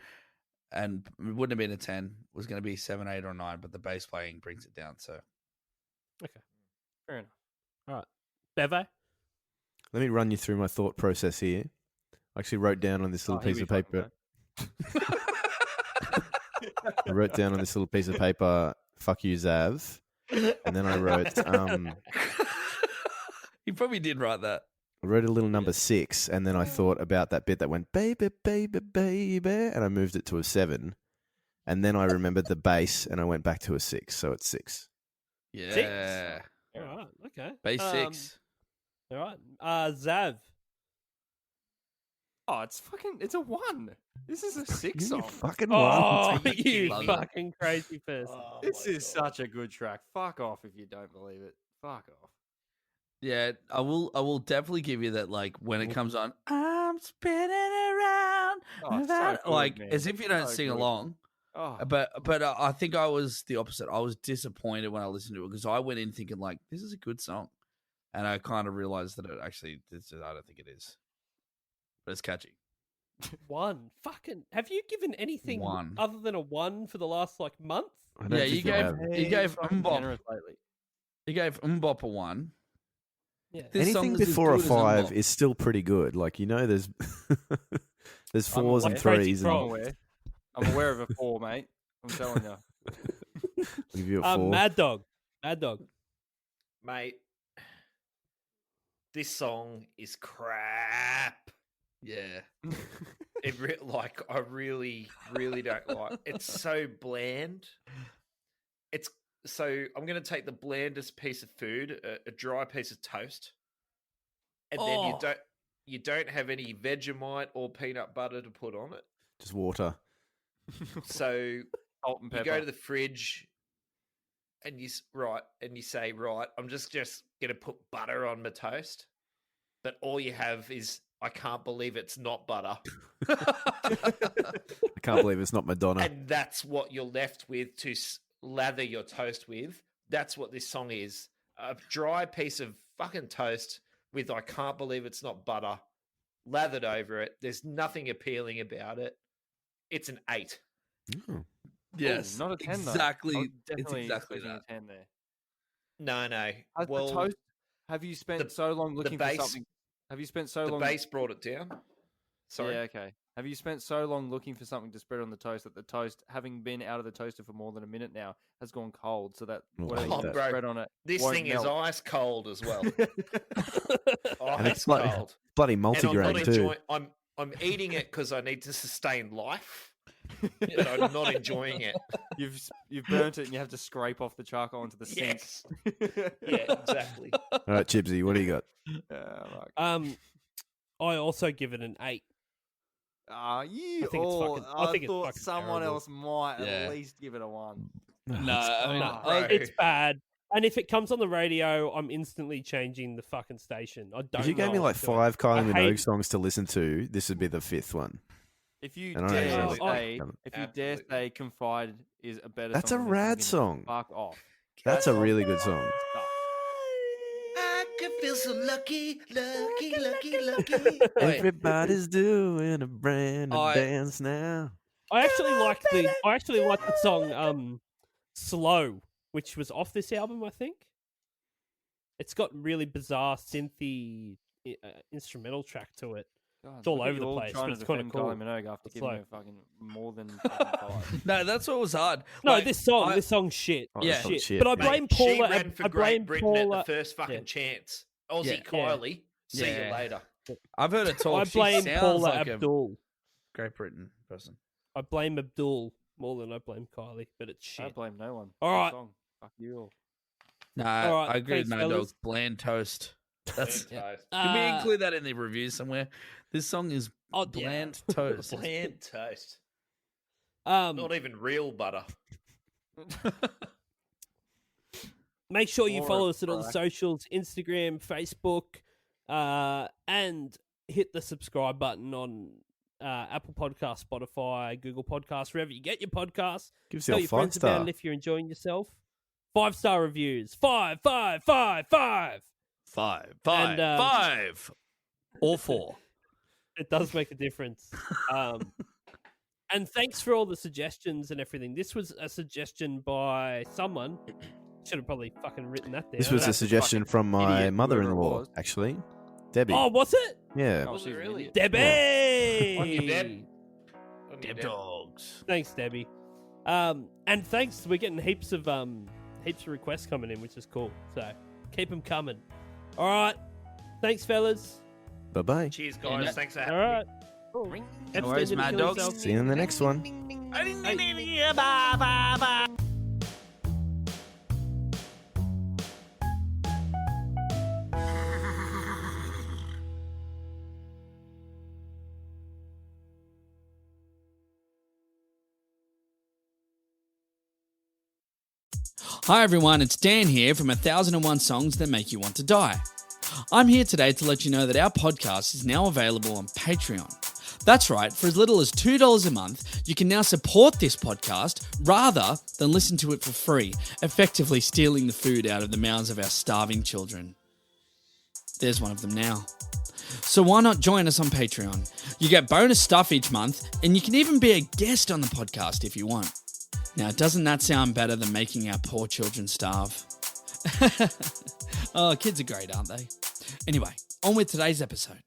and it wouldn't have been a 10. It was going to be 7, 8, or 9, but the bass playing brings it down. So, okay, fair enough. All right, Bevo. Let me run you through my thought process here. I actually wrote down on this little piece of paper. I wrote down on this little piece of paper, "Fuck you, Zav," and then I wrote. You probably did write that. I wrote a little number 6, and then I thought about that bit that went baby, baby, baby, and I moved it to a 7. And then I remembered the bass, and I went back to a 6, so it's 6. Yeah. 6. All right. Okay. Bass 6. All right. Zav. Oh, it's a 1. This is a 6 song. Fucking Oh, one. you fucking crazy person. This is such a good track. Fuck off if you don't believe it. Fuck off. Yeah, I will. I will definitely give you that. Like when it comes on, I'm spinning around, So good, like man. as if you don't So sing good. along. Oh, But I think I was the opposite. I was disappointed when I listened to it because I went in thinking like this is a good song, and I kind of realized that I don't think it is, but it's catchy. One. Fucking. Have you given anything One. other than a 1 for the last month? I don't Yeah, think you gave have. you gave fucking Mbop. generous lately. You gave Mbop a 1. Yeah. This song Anything is as before a good as 5 Mbop. is still pretty good. Like there's there's I'm 4s and aware. Crazy 3s. Frog. I'm aware of a 4, mate. I'm telling you. I'll give you a 4. Mad Dog. Mad Dog. Mate, this song is crap. Yeah. I really, really don't like. It's so bland. I'm going to take the blandest piece of food, a dry piece of toast, and then you don't have any Vegemite or peanut butter to put on it. Just water. So Salt and you pepper. go to the fridge, and you say, I'm just going to put butter on my toast, but all you have is, I can't believe it's not butter. I can't believe it's not Madonna. And that's what you're left with to lather your toast with. That's what this song is. A dry piece of fucking toast with, I can't believe it's not butter, lathered over it. There's nothing appealing about it. It's an 8. Oh. Yes. Ooh, not a 10 exactly. though. I was It's definitely exactly expecting that. a 10 there. No. Has the toast, have you spent so long looking for something? Have you spent so the long? base brought it down. Sorry. Yeah, okay. Have you spent so long looking for something to spread on the toast that the toast, having been out of the toaster for more than a minute now, has gone cold, so that whatever hate you that. spread on it This won't thing melt. is ice cold as well. And Ice cold. bloody And I'm multigrain not too. enjoying. I'm eating it because I need to sustain life. But I'm not enjoying it. You've burnt it and you have to scrape off the charcoal into the sink. Yes. Yeah, exactly. All right, Chibsy, what do you got? I also give it an 8. I think it's thought fucking someone terrible. else might Yeah. at least give it a 1. No, I mean, Bro. It's bad. And if it comes on the radio, I'm instantly changing the fucking station. I don't If you gave know me what like to do. 5 Kylie I Minogue hate- songs to listen to, this would be the 5th one. If you And I dare don't know. say, Absolutely. Confide is a better That's song a than this, rad you can song. Fuck off. That's a really good song. I could feel so lucky. Everybody's doing a brand new I- dance now. I actually like the song "Slow," which was off this album. I think it's got really bizarre synthy instrumental track to it. God, It's all look at over you the place, Trying but to it's kinda defend cool. Kylie Minogue after It's giving like- her fucking more than fucking 5. no, that's what was hard. No, Like, this song's shit. Oh, Yeah. this song's shit, But I mate. blame She Paula. ran for I blame Great Britain Paula. at the first fucking yeah. chance. Aussie Yeah. Kylie. See Yeah. you later. I've heard her talk. I She blame sounds Paula like Abdul. a Great Britain person. I blame Abdul more than I blame Kylie, but it's I shit. blame no one. All Good right. song. Fuck you all. No, All right, I agree with thanks, No Dog. fellas. Bland toast. That's. Toast. Can we include that in the review somewhere? This song is Oh, bland toast. Bland toast. Um, Not even real butter. Make sure you Or follow a us at all the crack. socials, Instagram, Facebook, and hit the subscribe button on Apple Podcasts, Spotify, Google Podcasts, wherever you get your podcasts. Give us Tell your your 5 friends about star. it if you're enjoying yourself. 5-star reviews. 5, 5, 5, 5. 5, And, 5, or 4. It does make a difference. And thanks for all the suggestions and everything. This was a suggestion by someone. Should have probably fucking written that down. This was a That's suggestion fucking from my idiot, mother-in-law, whoever it was. actually. Debbie. Oh, was it? Yeah. Oh, Was it she's an really? idiot. Debbie! On you, Deb. On you, Deb Deb. dogs. Thanks, Debbie. And thanks. We're getting heaps of requests coming in, which is cool. So keep them coming. All right. Thanks, fellas. Bye-bye. Cheers, guys. Yeah. Thanks for All having me. right. No worries, Epstein Mad didn't kill Dogs. himself. See you in the next one. Hi everyone, it's Dan here from 1001 Songs That Make You Want to Die. I'm here today to let you know that our podcast is now available on Patreon. That's right, for as little as $2 a month, you can now support this podcast rather than listen to it for free, effectively stealing the food out of the mouths of our starving children. There's one of them now. So why not join us on Patreon? You get bonus stuff each month, and you can even be a guest on the podcast if you want. Now, doesn't that sound better than making our poor children starve? Oh, kids are great, aren't they? Anyway, on with today's episode.